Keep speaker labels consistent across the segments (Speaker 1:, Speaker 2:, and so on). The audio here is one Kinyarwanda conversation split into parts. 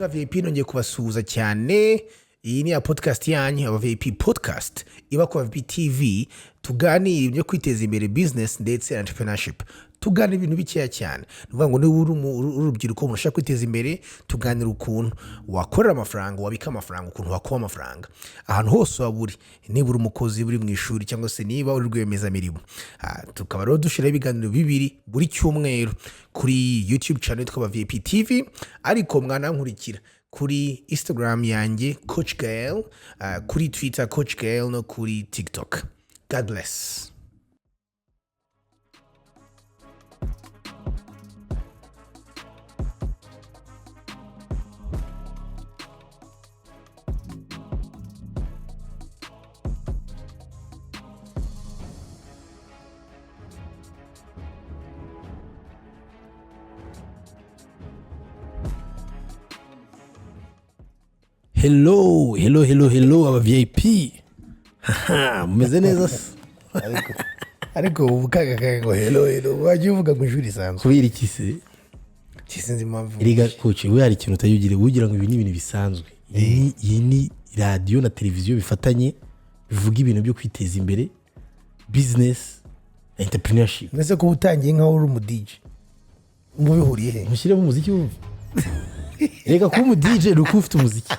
Speaker 1: Abavip nongeye kubasuhuza cyane. Iyi ni ya podcast yanyu Abavip Podcast iba ku Abavip TV. Tuganira ibyo kwiteza imbere business ndetse entrepreneurship. Tuganira ibintu bikeya cyane. Nuvuga ngo ni urubyiruko mushaka kwiteza imbere, tuganira ukuntu wakorera amafaranga, wabika amafaranga, ukuntu wakuba amafaranga. Ahantu hose waburi, niba uri umukozi buri mu ishuri cyangwa se niba uri rwiyemezamirimo. Tukaba rero dushiraho ibiganiro bibiri buri cyumweru kuri YouTube channel yitwa Abavip TV, ariko mwanankurikira kuri Instagram yanjye Coach Gael, kuri Twitter Coach Gael, no kuri TikTok. God bless. Hello aba VIP. Mumeze neza. Ariko ubukaga ngo hello waje uvuga ngo ijuri sanzwe.
Speaker 2: Kubira iki se?
Speaker 1: Kisinzi impamvu.
Speaker 2: Iriga coach, we hari ikintu utayugire ugira ngo ibi ni ibintu bisanzwe. Iyi ni radio na televiziyo bifatanye bivuga ibintu byo kwiteza imbere, business, entrepreneurship.
Speaker 1: Nese ko utangiye nka uri mu DJ. Ngo bihuriye he?
Speaker 2: Mushyire mu muziki wumva. Reka kuba mu DJ nuko ufite umuziki.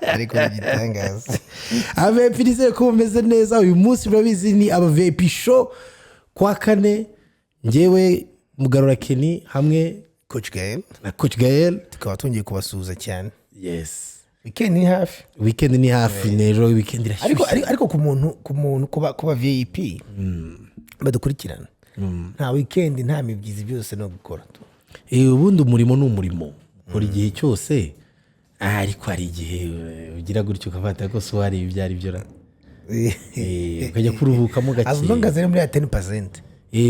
Speaker 1: Ariko gitangaza.
Speaker 2: Abavip nizeye ko mumeze neza. Uyu munsi murabizi ni Abavip show kwa kane, njyewe Mugarura Kenny hamwe
Speaker 1: Coach Gael
Speaker 2: na Coach Gael.
Speaker 1: Tukaba twongeye kubasuhuza cyane.
Speaker 2: Yes.
Speaker 1: Weekend ni hafi.
Speaker 2: Weekend ni hafi, nero weekend irashyushye.
Speaker 1: Ariko ku muntu kuba VIP badukurikirana. Nta weekend nta mibyizi byose no gukora.
Speaker 2: Ubundi umurimo ni umurimo. Buri gihe cyose ariko hari igihe ugira gutyo ukafata ko so hari ibyari byo ra. Ukajya kuruhukamo gake.
Speaker 1: Azongazere muri 10%.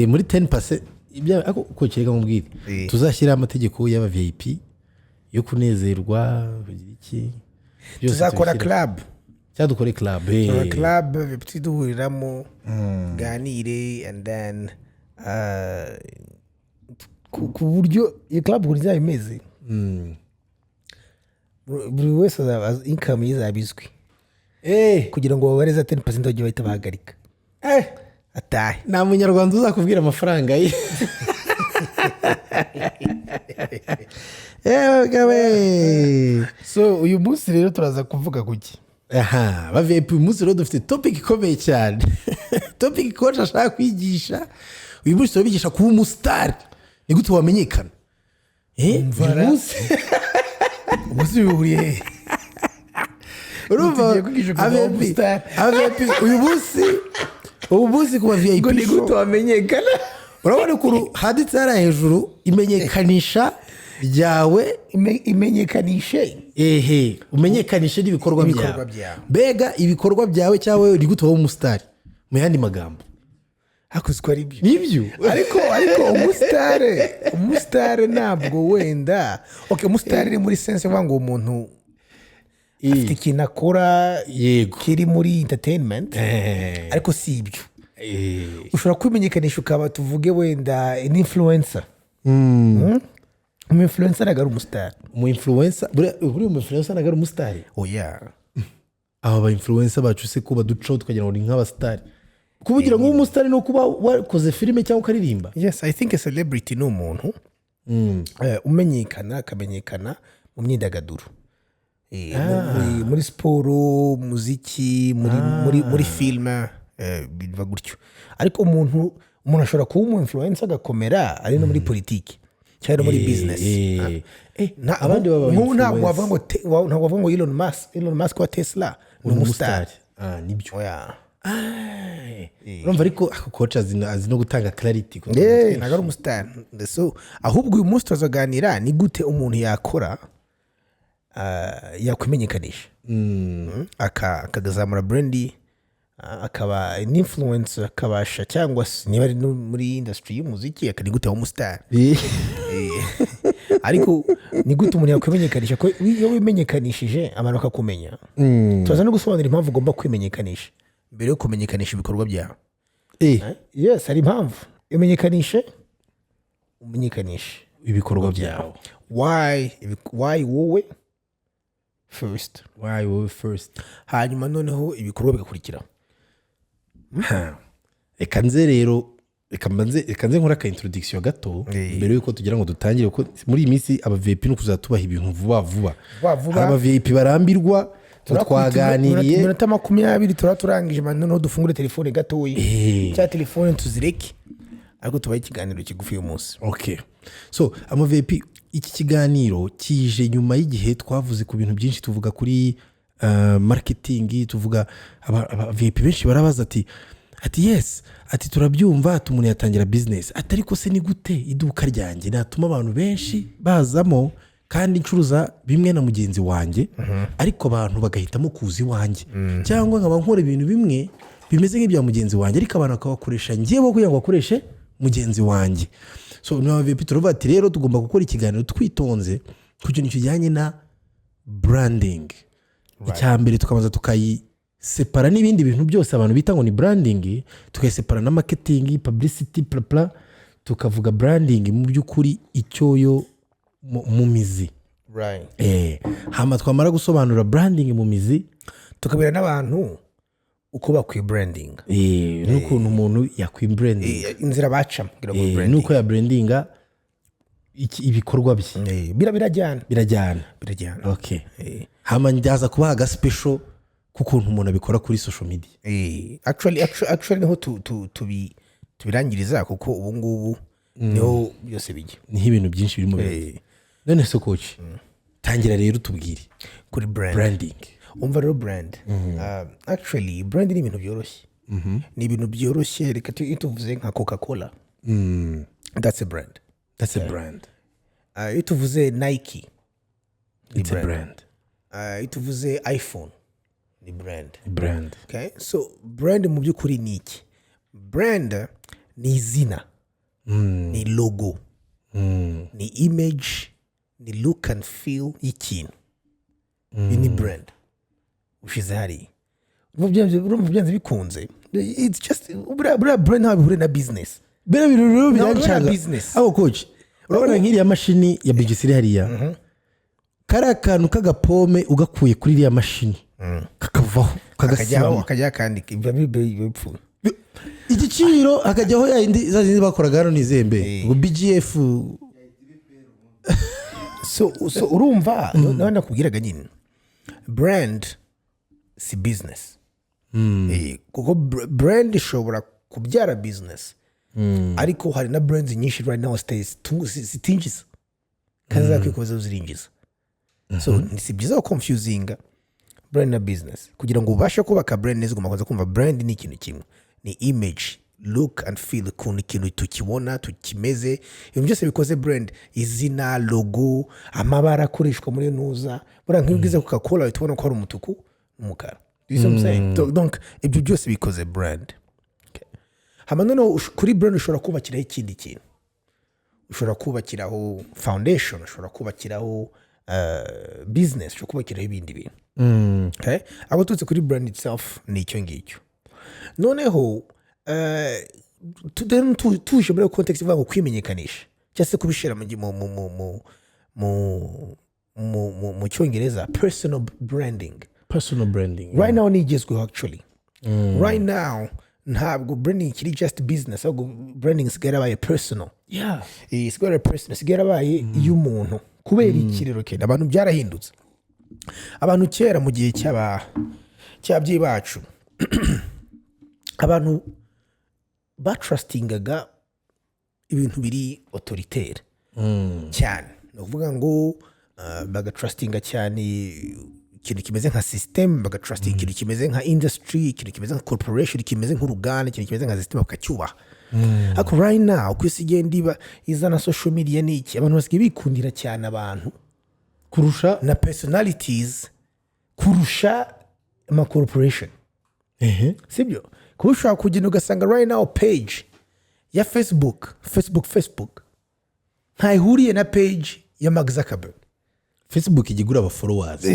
Speaker 2: Muri 10% ibya ako kokirega mubwire. Tuzashyira amategeko y'aba VIP yo kunezerwa kugira iki.
Speaker 1: Tuzakora club.
Speaker 2: Cyadukore club.
Speaker 1: Club bipti duhuriramo ganire and then ku buryo iyi club buri zayimeze. Buri wese income yizabizwi. Kugira ngo babareze 10% bajye bahita bahagarika. Atahe.
Speaker 2: Nta munyarwanda uzakubwira amafaranga ye.
Speaker 1: So uyu munsi rero turaza kuvuga kuki.
Speaker 2: Abavip uyu munsi rero dufite topic ikomeye cyane. Topic coach ashaka kwigisha. Uyu munsi turabigisha kuba umustar. Ni gute wamenyekana?
Speaker 1: Umunsi bihuriye.
Speaker 2: Urumva Abavip uyu munsi kuba VIP
Speaker 1: ni gute wamenyekana?
Speaker 2: Urabona ko haditse ara hejuru imenyekanisha ryawe,
Speaker 1: imenyekanishe.
Speaker 2: umenyekanishe n'ibikorwa byawe. Bega ibikorwa byawe cyawe uri gute wowe umustar. Mu yandi magambo.
Speaker 1: Hakozwe ari byo.
Speaker 2: Nibyo.
Speaker 1: Ariko umustar ntabwo wenda. Okay, umustar ni muri sense ngo umuntu afite ikintu akora kiri muri entertainment. Ariko si ibyo. Ushobora kwimenyekanisha ukaba tuvuge wenda an influencer. Influencer nagari umustar.
Speaker 2: Influencer buri influencer nagari umustar. Aba influencer bacu se kuba duco tukagira ngo ni nk'abastar. Kubugira ngo umustar no kuba wakoze filime cyangwa ukaririmba.
Speaker 1: Yes, I think a celebrity no umuntu umenyekana akamenyekana mu myidagaduro. Muri siporo, muziki, muri filime, biva gutyo. Ariko umuntu ashobora kuba umu influencer agakomera ari no muri politiki cyangwa muri business.
Speaker 2: Abandi baba
Speaker 1: ntabwo ngo Elon Musk wa Tesla ni umustar.
Speaker 2: Nibyo. Urumva ariko coach azi no gutanga clarity.
Speaker 1: Nagari umustar. So ahubwo uyu munsi tuzaganira ni gute umuntu yakora yakwimenyekanisha. Akagazamura brandi, akaba an influencer, akabasha cyangwa niba ari muri industry y'umuziki akani gute umustar. Ariko ni gute umuntu yakwimenyekanisha ko iyo wimenyekanishije abantu bakakumenya. Tuzaza no gusobanura impamvu ugomba kwimenyekanisha mbere yo kumenyekanisha ibikorwa byawe. Yes, hari impamvu. Umenyekanishe
Speaker 2: ibikorwa byawe.
Speaker 1: why wowe first,
Speaker 2: Why wowe first?
Speaker 1: hanyuma noneho ibikorwa bigakurikira.
Speaker 2: Reka nze rero reka nze nkora ka introduction gato mbere yuko tugira ngo dutangire, kuko muri iyi minsi aba VIP no kuzatubaha ibintu vuba. Aba VIP barambirwa twaganiriye
Speaker 1: minota 20 turangije, noneho dufungure telefone gatoyi cya telefone tuzireke, ariko tubaye ikiganiro kigufi uyu munsi.
Speaker 2: Okay, so ama VIP, iki kiganiro kije nyuma y'igihe twavuze ku bintu byinshi, tuvuga kuri marketing, tuvuga aba VIP benshi barabaza ati yes, ati turabyumva, ati umuntu yatangira business, ati ariko se ni gute iduka ryanjye natuma abantu benshi bazamo kandi ncuruza bimwe na mugenzi wanjye, ariko abantu bagahitamo kuza iwanjye, cyangwa nkaba nkora ibintu bimwe bimeze nk'ibya mugenzi wanjye, ariko abantu bakabakoresha ngewe kugira ngo bakoreshe mugenzi wanjye. So niyo VIP turavuga ati rero tugomba gukora ikiganiro twitonze ku kintu kijyanye na branding. Icyambere tukabanza tukayisepara n'ibindi bintu byose abantu bita ngo ni branding, tukayisepara na marketing, publicity, bla tukavuga branding mu by'ukuri icyoyo mu mizi. Hama twamara gusobanura branding mu mizi,
Speaker 1: tukabira n'abantu uko bakwiye branding,
Speaker 2: n'ukuntu umuntu yakwiye branding,
Speaker 1: inzira bacamo kugira ngo branding,
Speaker 2: n'uko ya brandinga ibikorwa bye birajyana. Okay, hama ndaza kubaha aga special kukuntu umuntu abikora kuri social media.
Speaker 1: Actually niho tubirangiriza, kuko ubu ngubu niho byose bijya,
Speaker 2: niho ibintu byinshi birimo. None se coach, tangira rero tubwire
Speaker 1: kuri
Speaker 2: branding.
Speaker 1: Umva rero brand, actually brand ni ibintu byoroshye, ni ibintu byoroshye. Reka tuvuze nka Coca-Cola, that's a brand. Tuvuze Nike,
Speaker 2: it's a brand.
Speaker 1: Tuvuze iPhone, ni brand. Okay, so brand mu by'ukuri ni iki? Brand ni izina, ni logo, ni image, ni look and feel y'ikintu. Ni brand ushize hari byanze bikunze, it's just brand ntabwo bihure na business.
Speaker 2: Bera biruro byancaga aho coach, urabona nk'iriya mashini ya bigisiri hariya, kari akantu k'agapome ugakuye kuri iriya mashini kakavaho
Speaker 1: akajya kandi bipfu
Speaker 2: igiciro akajyaho ya indi zazindi bakoraga hano nizembe ngo BGF.
Speaker 1: so urumva nawe nakubwiraga nyine brand si business, kuko brand ishobora kubyara business, ariko hari na brands nyinshi right now zitinjiza kandi zakwikoza zirinjiza. So si byiza confusing brand na business. Kugira ngo ubashe kubaka brand neza ugomba kuza kumva brand ni ikintu kimwe, ni image, look and feel, ukuntu ikintu tukibona tukimeze, ibintu byose bikoze brand, izina, logo, amabara akoreshwa muri nuza. Bura nk'ibwiza Coca-Cola tubona ko ari umutuku n'umukara, you see what I'm saying? Donc ibyo byose bikoze brand. Hama noneho kuri brand ushobora kubakiraho ikindi kintu, ushobora kubakiraho foundation, ushobora kubakiraho business, ushobora kubakiraho ibindi bintu. Okay, abo tutse kuri brand itself ni icyo ngicyo. Noneho tuje muri context ivuga ngo kwimenyekanisha cyangwa se kubishira mu cyongereza personal branding. Right now ni igezweho actually. Right now ntabwo branding kiri just business, ahubwo branding sigara baye personal. Sigara personal, sigara baye y'umuntu. Kubera ikirero ke abantu byarahindutse. Abantu kera mu gihe cy'ababyeyi bacu abantu batrustingaga ibintu biri autoritaire cyane, no kuvuga ngo bagatrustinga cyane ikintu kimeze nka system, bagatrustinga ikintu kimeze nka industry, ikintu kimeze nka corporation, kimeze nk'uruganda, ikintu kimeze nka system bakacyubaha. Ariko right now kwisi igenda izana social media n'iki, abantu basigaye bikundira cyane abantu kurusha na personalities, kurusha ama corporation. Sibyo? Kurusha kugenda ugasanga right now page ya Facebook ntayihuriye na page ya Mark Zuckerberg.
Speaker 2: Facebook igigura aba followers.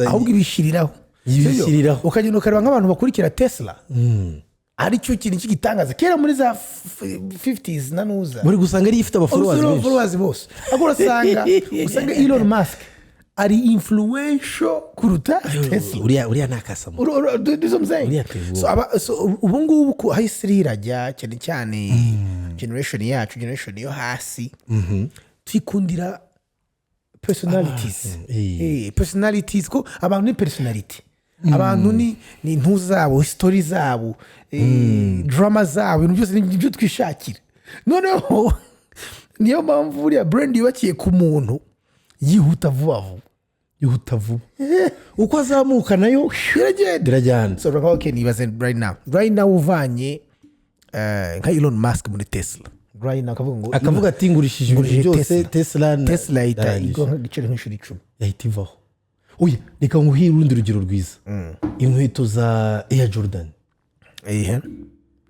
Speaker 1: Ahubwo ibishiriraho ukagenda ukareba nk'abantu bakurikira Tesla, aricyo kintu cy'igitangaza kera muri za 50s nanuza
Speaker 2: muri gusanga ari ifite
Speaker 1: abafollowers bose ahubwo usanga Elon Musk ari influential kuruta Tesla.
Speaker 2: uriya nakasa mu
Speaker 1: so ubu ngubu ko hahise rirajya cyane cyane generation yo hasi twikundira personalities ko abantu ni personality abantu ni intu zabo story zabo drama zabo ibintu byose nibyo twishakira noneho niyo mpamvu buriya brand yubakiye ku muntu yihuta vuba uko azamuka nayo iragenda so okay nibaze right now uvanye nka Elon Musk muri Tesla right now
Speaker 2: akavuga ati ngurishije ibintu byose
Speaker 1: Tesla itayigo gicere nk'ishuri 10
Speaker 2: yahita ivaho oya reka nguhire urundi rugero rwiza inkweto za Air Jordan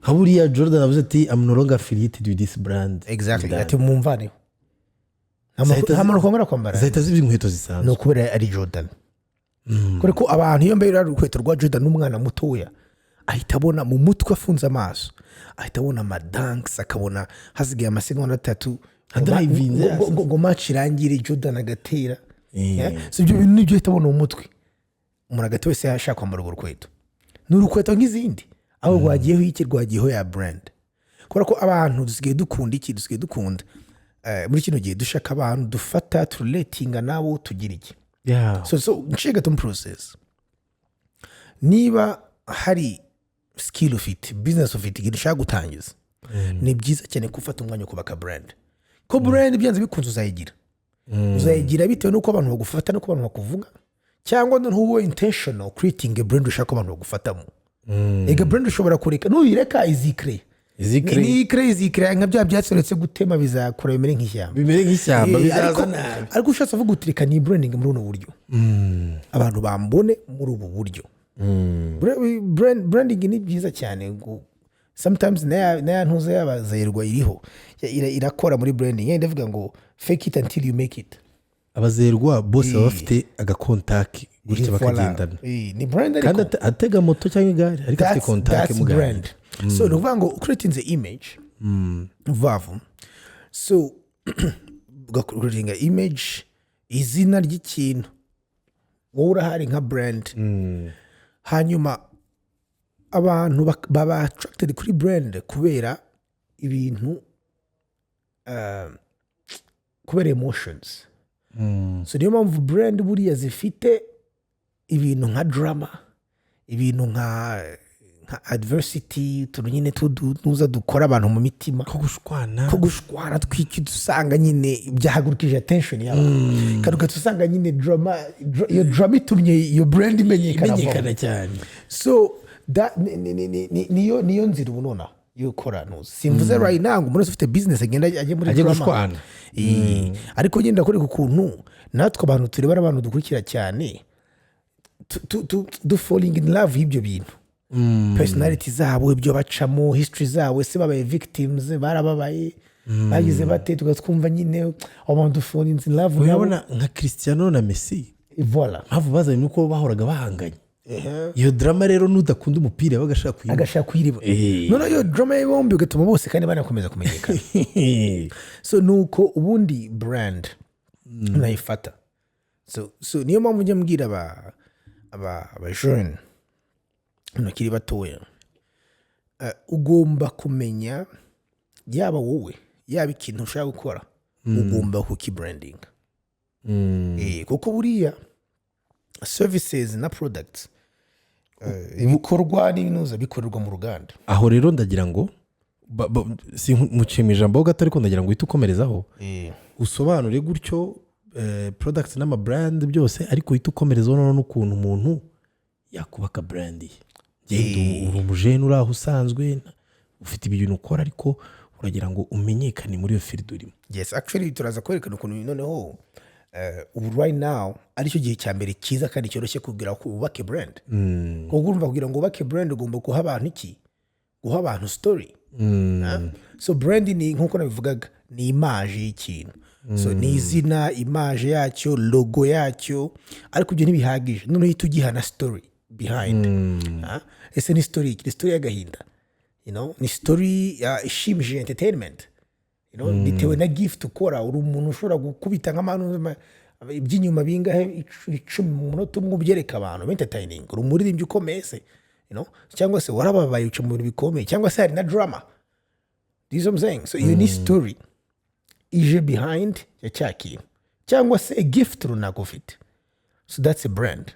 Speaker 2: haburiya Jordan avuze ati I'm no longer affiliated with this brand
Speaker 1: exactly ati mumvaneho hamara kwambara kwambara
Speaker 2: zahita zibi inkweto zisanzwe
Speaker 1: no kubera ari Jordan kore ko abantu iyo mbere ari urukweto rwa Jordan n'umwana mutoya ahita abona mu mutwe afunze amaso ahita abona madanks akabona hasigaye amasegonda 3
Speaker 2: drivinze
Speaker 1: ngo match irangire Jordan agatera so ibyo bintu nibyo ahita abona mu mutwe umuntu agati wese yashaka kwambara urukweto n'urukweto nk'izindi aho rwagiyeho ya brand kora ko abantu dusigaye dukunda muri kino gihe dushaka abantu dufata turelatinga nabo tugira iki so nshiga tum process niba hari skill ufite business ufite gishaka gutangiza ni byiza cyane gufata umwanya kubaka brand ko brand byanze bikunze uzayigira bitewe nuko abantu bagufata nuko abantu bakuvuga cyangwa ntuwo intentional creating a brand ushaka abantu bagufatamo ega brand ushobora kureka nuyireka izikre nka bya byatsoretse gutema bizakura bimere nk'ishyamba bizaza nabi ariko ushatse avuga utireka ni branding muri uno buryo abantu bambone muri ubu buryo branding ni byiza cyane sometimes naya ntuze yabazayirwa iriho irakora muri branding yenda ndavuga ngo fake it until you make it
Speaker 2: abazerwa bose baba bafite agakontaki gutya bakagendana
Speaker 1: ni brand ariko
Speaker 2: kandi atega moto cyangwa igare ariko afite kontaki mu brand
Speaker 1: so nuvuga ngo creating the image vavu so creating image izina ry'ikintu wowe urahari nka brand hanyuma abantu baba attracted kuri brand kubera ibintu kubera emotions so niyo mpamvu brand buriya zifite ibintu nka drama ibintu nka adversity tunyine tuza dukora abantu mu mitima
Speaker 2: ko gushwana
Speaker 1: twiki dusanga nyine byahagurukije attention y'abantu karuka dusanga nyine iyo drama itumye iyo brand imenyekana
Speaker 2: cyane
Speaker 1: so that niyo nzira ubunona yukora nuzi simvuze right now umuntu ufite business agenda ajye muri
Speaker 2: drama
Speaker 1: ariko ngenda kuri ukuntu natwe abantu turebara abantu dukurikira cyane do falling in love y'ibyo bintu personality zabo ibyo bacamo history zabo se babaye victims barababaye bagize bate tugatwumva nyine abantu falling in love
Speaker 2: urabona nka Cristiano na Messi
Speaker 1: voilà
Speaker 2: mpamvu bazanye nuko bahoraga bahanganye iyo drama rero nudakunda umupira bagashaka
Speaker 1: kuyiriba none iyo drama y'ibombi ugatuma bose kandi banakomeza kumenyekana so nuko ubundi brand nayifata so niyo mpamvu njya mbwira aba jeune nukiri batoya ugomba kumenya yaba wowe yaba ikintu ushaka gukora ugomba kukibranding kuko buriya services na products ibikorwa n'ibinuza bikorerwa mu ruganda
Speaker 2: aho rero ndagira ngo si mucima ijambo gato ariko ndagira ngo uhite ukomerezaho usobanure gutyo products n'amabrand byose ariko uhite ukomerezaho noneho n'ukuntu umuntu yakubaka brand ye uri umujene uri aho usanzwe ufite ibintu ukora ariko uragira ngo umenyekane muri iyo field urimo.
Speaker 1: Yes, actually turaza kwerekana ukuntu noneho ubu right now aricyo gihe cya mbere cyiza kandi cyoroshye kugira ko ubake brand. Kuko urumva kugira ngo ubake brand ugomba guha abantu iki? Guha abantu story. So brand ni nkuko nabivugaga ni image y'ikintu. So ni izina, image yacyo, logo yacyo, ariko ibyo ntibihagije. Noneho uhita ugiha na story behind. Ese ni story y'agahinda. ni story ishimishije entertainment bitewe na gift ukora uri umuntu ushobora gukubita nk'abantu iby'inyuma bingahe 10 mu munota umwe ubyereka abantu entertaining uri umuririmbyi ukomeye se cyangwa se warababaye uca mu bintu bikomeye cyangwa se hari na drama. This I'm saying. So you need story ije behind ya cyakintu cyangwa se a gift runaka ufite. So that's a brand.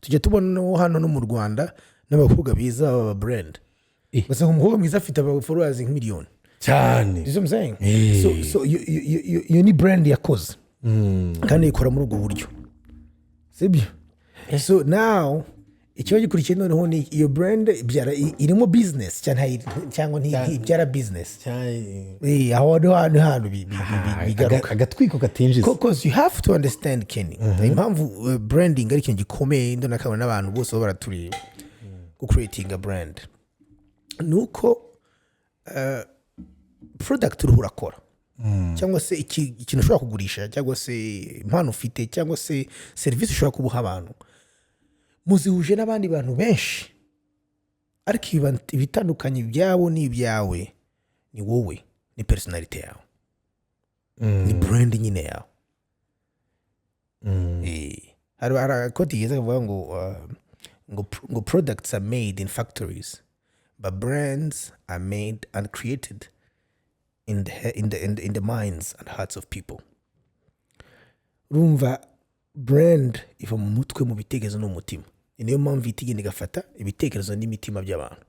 Speaker 1: Tujya tubona hano no mu Rwanda n'abakobwa biza baba brand. Basa umukobwa mwiza afite aba followers nk'imiliyoni
Speaker 2: cyane.
Speaker 1: This I'm saying. So you need brand yakoze. Kandi ikora muri ubwo buryo. Sibyo? So now ikibazo gikurikiye noneho ni iyo brand irimo business cyangwa ntibyara business aho hano bigaruka
Speaker 2: agatwiko gatinjiza
Speaker 1: because you have to understand Kenny impamvu branding ari ikintu gikomeye ndona kabona n'abantu bose baba baratureba ku creating a brand nuko product urakora cyangwa se ikintu ushobora kugurisha cyangwa se impano ufite cyangwa se service ushobora kubuha abantu muzihuje n'abandi bantu benshi ariko ibitandukanye byabo n'ibyawe ni wowe ni personality yawe ni brand nyine yawe hari koti yeza kuvuga ngo products are made in factories but brands are made and created in the minds and hearts of people. Rumva brand iva mu mutwe mu bitekerezo no mutima niyo mpamvu itigenda igafata ibitekerezo n'imitima by'abantu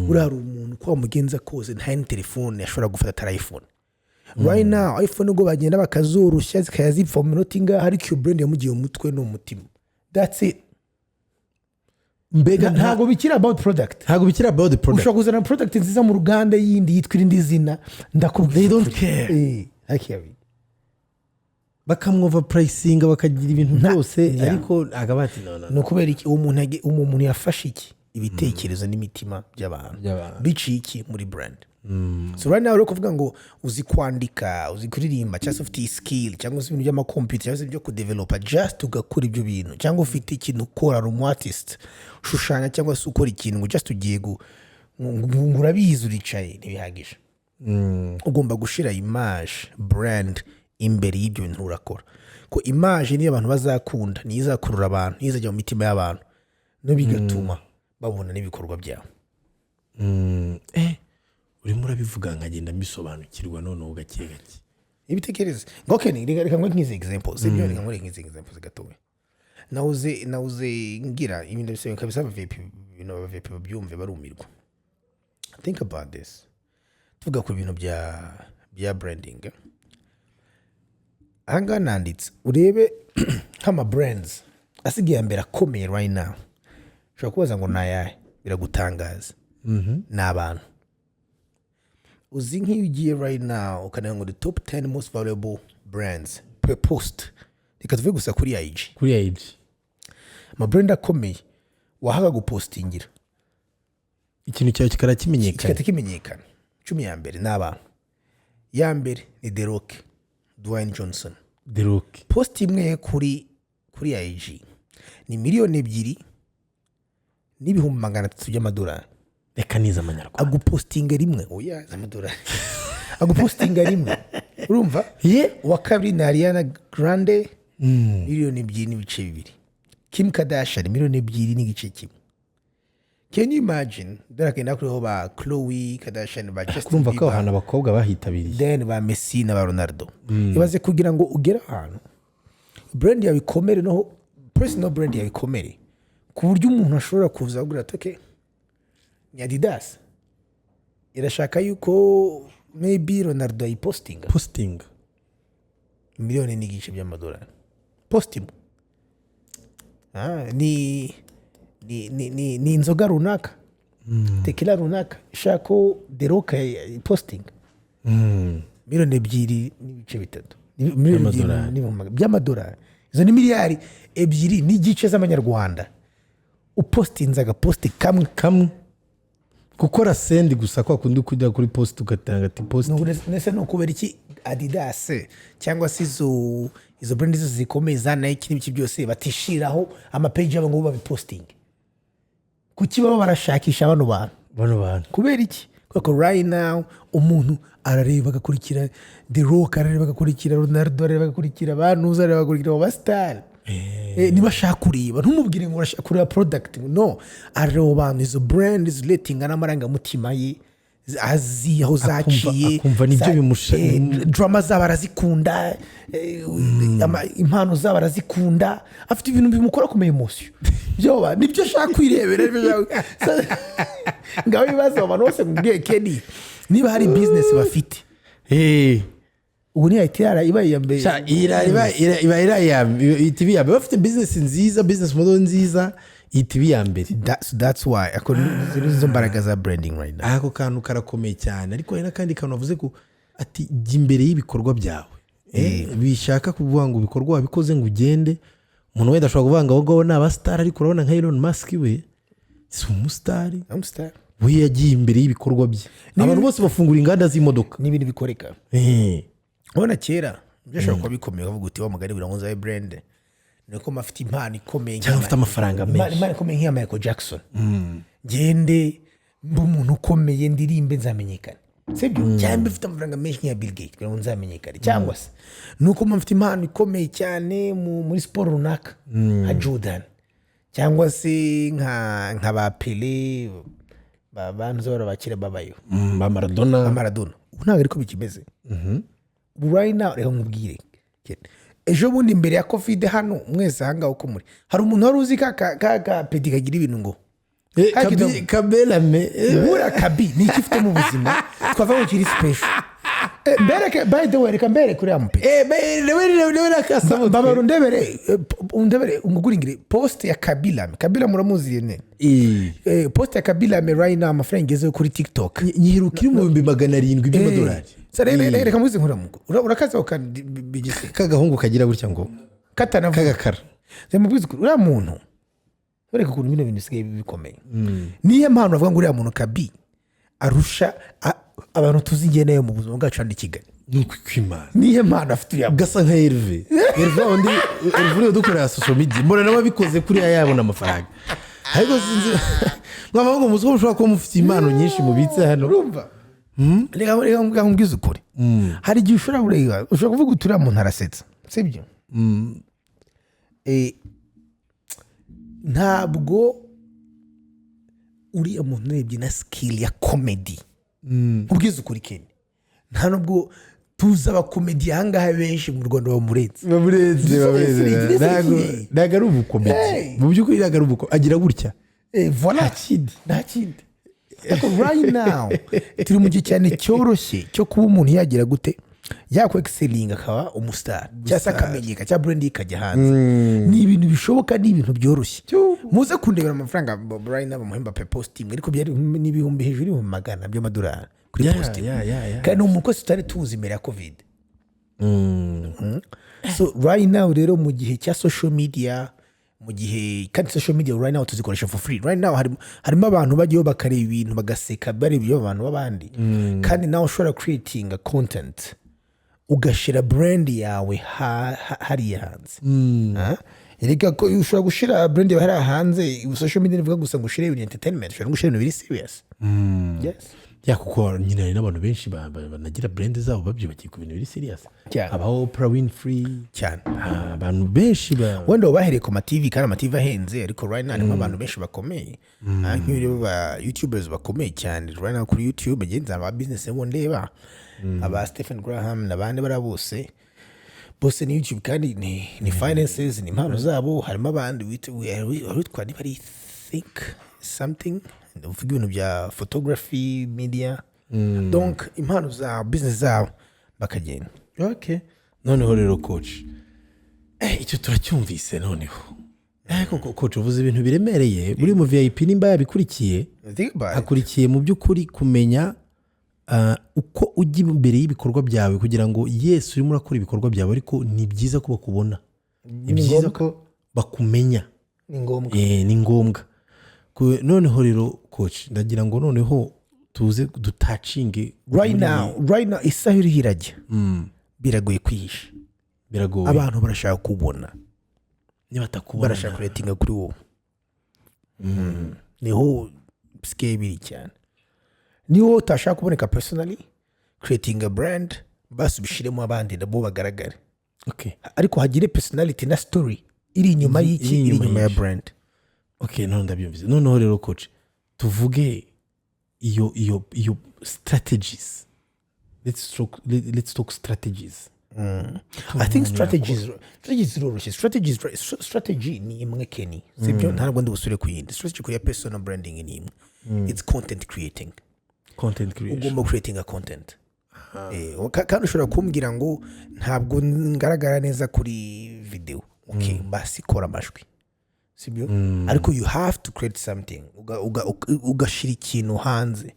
Speaker 1: urari umuntu kwa mugenza koze nta telefone yashobora gufata tara iPhone right now iPhone ngo bagenda bakazoroshya zikayazipfa mu minota inga hari iyo brand yamugiye mu mutwe no mutima that's it. Mbega ntago bikira about product ushobora kuzana product nziza mu ruganda yindi yitwa irindi zina ndakubwira
Speaker 2: they don't care bakamwova pricing bakagira ibintu byose ariko agabati
Speaker 1: no kubera iki umuntu yafashe iki ibitekerezo n'imitima by'abantu bici iki muri brand. So right now rero kuvuga ngo uzi kwandika uzi kuririmba cyangwa ufite skill cyangwa ibintu by'amakomputer cyangwa ibyo kudevelopa just ugakora ibyo bintu cyangwa ufite ikintu ukora ari artist ushushanya cyangwa se ukora ikintu ngo just ugiye urabizi uricaye ntibihagije ugomba gushira image brand imbere y'ibyo bintu urakora ko image niyo abantu bazakunda niyo izakurura abantu niyo izajya mu mitima y'abantu no bigatuma babona n'ibikorwa byawe.
Speaker 2: urimo urabivuga nkagenda mbisobanukirwa none gake gake
Speaker 1: ibitekerezo ngoke reka ngo nk'izi examples ibyo reka ngo nk'izi examples gatowe nauze ngira ibintu bise kabisa abavip babyumve barumirwa. Think about this. Tuvuga ku bintu bya branding anga nanditse urebe nk'ama brands asigaye mbere akomeye right now ushobora kubaza ngo nayahe biragutangaza n'abantu uzi nk'iyo ugiye right now ukananga ngo the top 10 most valuable brands per post reka tuvuge gusa kuri IG ama brand akomeye wahaga gupostingira
Speaker 2: ikintu cyawe
Speaker 1: kimenyekana 10 ya mbere n'abantu ya mbere ni The Rock Dwayne Johnson.
Speaker 2: The Rock
Speaker 1: post imwe kuri IG ni miliyoni 2 n'ibihumbi 300 by'amadolari.
Speaker 2: Reka niza amanyarwanda
Speaker 1: agupostinga rimwe oya z'amadolari agupostinga rimwe urumva wa kabiri na Ariana Grande miliyoni 2 n'ibice 2 Kim Kardashian miliyoni 2 n'igice kimwe. Can you imagine darakenda kuri ba Khloe Kardashian ba Justin
Speaker 2: Bieber kumva ko hana abakobwa bahitabiriye
Speaker 1: then ba Messi na ba Ronaldo ibaze kugira ngo ugera ahantu brand yawe ikomere no personal brand yawe ikomere ku buryo umuntu ashobora kuza kugura toke ni Adidas irashaka yuko maybe Ronaldo posting miliyoni n'igice by'amadolari posting ni inzoga runaka tequila runaka shako The Rock posting miliyoni 2 n'ibice 3 miliyoni by'amadolari izo ni miliyari 2 n'igice z'amanyarwanda upostinza agaposti kamwe
Speaker 2: gukora send gusa kwa kundi kujya kuri post ugatanga ati post
Speaker 1: nese no kubera iki Adidas cyangwa se izo brand zikomeye za Nike n'ibiki byose batishiraho ama page y'abantu ngo babiposting kuki baba barashakisha bano bantu
Speaker 2: kubera iki
Speaker 1: kuko right now umuntu arareba agakurikira The Rock, arareba agakurikira Ronaldo, arareba agakurikira Banuza, arareba agakurikira abastar. Niba ashaka kureba ntumubwire ngo urashaka kureba product, no, arareba abantu izo brand is letting n'amarangamutima ye azi aho zaciye,
Speaker 2: akumva nibyo bimusha
Speaker 1: drama zabo arazikunda, impano zabo arazikunda, afite ibintu bimukora ku emotion byo nibyo ashaka kwirebera. Ngaho ibibazo abantu bose mbwiye Kenny, niba hari business bafite ubu ni ITR iba yambaye
Speaker 2: ITV yabe bafite business nziza, business model nziza, ITV ya mbere.
Speaker 1: That's why izo mbaraga za branding right now.
Speaker 2: Ako kantu karakomeye cyane, ariko hari n'akandi kantu wavuze ko ati jya imbere y'ibikorwa byawe. Bishaka kuvuga ngo ibikorwa wabikoze ngo ugende, umuntu wenda ashobora kuvuga ngo ahubwo ni abastar, ariko urabona nka Elon Musk we si umustar, we yagiye imbere y'ibikorwa bye. Abantu bose bafungura inganda z'imodoka
Speaker 1: n'ibintu bikoreka. Ubona kera byashobora kuba bikomeye uvuga uti wa mugari birango za brand niko mafite impano ikomeye
Speaker 2: cyangwa afite amafaranga menshi,
Speaker 1: impano ikomeye nk'iya Michael Jackson, gende mba umuntu ukomeye ndirimbe nzamenyekana, sibyo? Cyangwa mfite amafaranga menshi nk'iya Bill Gates kugira ngo nzamenyekane, cyangwa se nuko mfite impano ikomeye cyane muri sport runaka nka Jordan, cyangwa se nka ba Pele, bantu zora bakira babayo,
Speaker 2: ba Maradona.
Speaker 1: Ubu ntabwo ariko bikimeze. Right now reka nkubwire, ejo bundi imbere ya covid hano mwese hanga uko muri hari umuntu wari uzi ka pedi kagira ibintu ngo
Speaker 2: kabelame
Speaker 1: bura kabi ni ikifite mu buzima twava mu kiri special. Bereke by the way reka mbere kuri ampe
Speaker 2: lewe nakasa
Speaker 1: baba undebere unguguringire post ya Kabila muramuzi ne post ya Kabila right now amafaranga ngeze kuri TikTok
Speaker 2: nyihirukira mu 700 by'amadolari.
Speaker 1: Reka muzi nkura mugo urakaza ukabigise
Speaker 2: kagahungu kagira gutya ngo
Speaker 1: katana
Speaker 2: kagakara
Speaker 1: zemubwiza uriya muntu ureka kuntu bino bintu sigaye bikomeye. Niye mpano avuga ngo uriya muntu Kabi arusha abantu tuzingeneyo mu buzima bwacu handi Kigali.
Speaker 2: Nukwimana
Speaker 1: niye mpano afite uriya
Speaker 2: gasa nka Herve undi Herve dukora social media mbona nababikoze kuri yabona amafaranga, ariko sinzi mwaba ngo muzo ushobora ko mufite impano nyinshi mubitse hano
Speaker 1: urumva. Reka nkubwize ukuri, hari igihe ushobora kuvuga uturiya muntu arasetsa, sibyo? Ntabwo uriya muntu urebye na skill ya comedy, ubwize ukuri Kenny, nta nubwo tuzi abakomedi ahangaha benshi mu Rwanda bamurenze
Speaker 2: ntago ari ubukomedi mu by'ukuri, ntago ari ubukomedi agira gutya
Speaker 1: voilà nta kindi. Right now turi mu gihe cyane cyoroshye cyo kuba umuntu yagira gute yakwa excelling akaba umustar cyangwa akamenyeka cya brand ikajya hanze. Ni ibintu bishoboka, ni ibintu byoroshye. Muze kundebera amafaranga right now bamuhemba per posting, ariko byari n'ibihumbi hejuru mu magana by'amadolari kuri posting, kandi umuko tutari tuzi imbere ya covid. So right now rero mu gihe cya social media, mu gihe kandi social media right now tuzikoresha for free. Right now harimo abantu bagiye bakareba ibintu bagaseka bareba ibyo abantu babandi, kandi nawe ushobora creating a content ugashira brand yawe hariya hanze. Erega ko ushobora gushira brand yawe hariya hanze, social media nivuga gusa ngo ushire ibintu entertainment, ushobora gushira ibintu biri serious. Yes.
Speaker 2: Kuko nyine hari n'abantu benshi banagira brand zabo babyibagiye ku bintu biri serious. Abaho Oprah Winfrey cyane, abantu benshi
Speaker 1: wenda bahereye ku TV kandi TV ahenze, ariko right now harimo abantu benshi bakomeye, nk'ibyo ba YouTubers bakomeye cyane right now kuri YouTube, genza aba business bo ndeba aba Stephen Graham n'abandi barabose bose ni YouTube, kandi ni finances, ni impano zabo. Harimo abandi witwa ni bari think something uvuga ibintu bya photography media, donc impano za business zabo bakagenda.
Speaker 2: Okay, noneho rero coach icyo turacyumvise noneho. Koko coach uvuze ibintu biremereye, buri mu VIP nimba yabikurikiye akurikiye mu by'ukuri kumenya uko ujya imbere y'ibikorwa byawe kugira ngo Yesu urimo urakora ibikorwa byawe, ariko ni byiza ko bakubona, ni byiza ko bakumenya, ni ngombwa. Noneho rero coach ndagira ngo noneho tuze dutacinge
Speaker 1: right now isaha iri hirajya, biragoye kwihisha, biragoye. Abantu barashaka kubona, niba batakubona barashaka rating kuri wowe, niho scale biri cyane. niwo utashaka kuboneka personally creating a brand basi ubishiremo abandi nabo bagaragare
Speaker 2: okay
Speaker 1: ariko hagire personality na story iri inyuma y'iki iri inyuma ya brand.
Speaker 2: Okay, none ndabyumvise. Noneho rero coach tuvuge iyo strategies. Let's talk strategies.
Speaker 1: I think strategies roroshe. Strategy ni imwe Kenny. Sibyo ntabwo ndubusure kuyindi. Strategy kuri personal branding ni imwe. It's content creating. Ugomba creating a content. Kandi ushobora kumbwira ngo ntabwo ngaragara neza kuri video. Okay, basi kora amajwi. Sibyo ariko you have to create something. Ugashira ikintu hanze.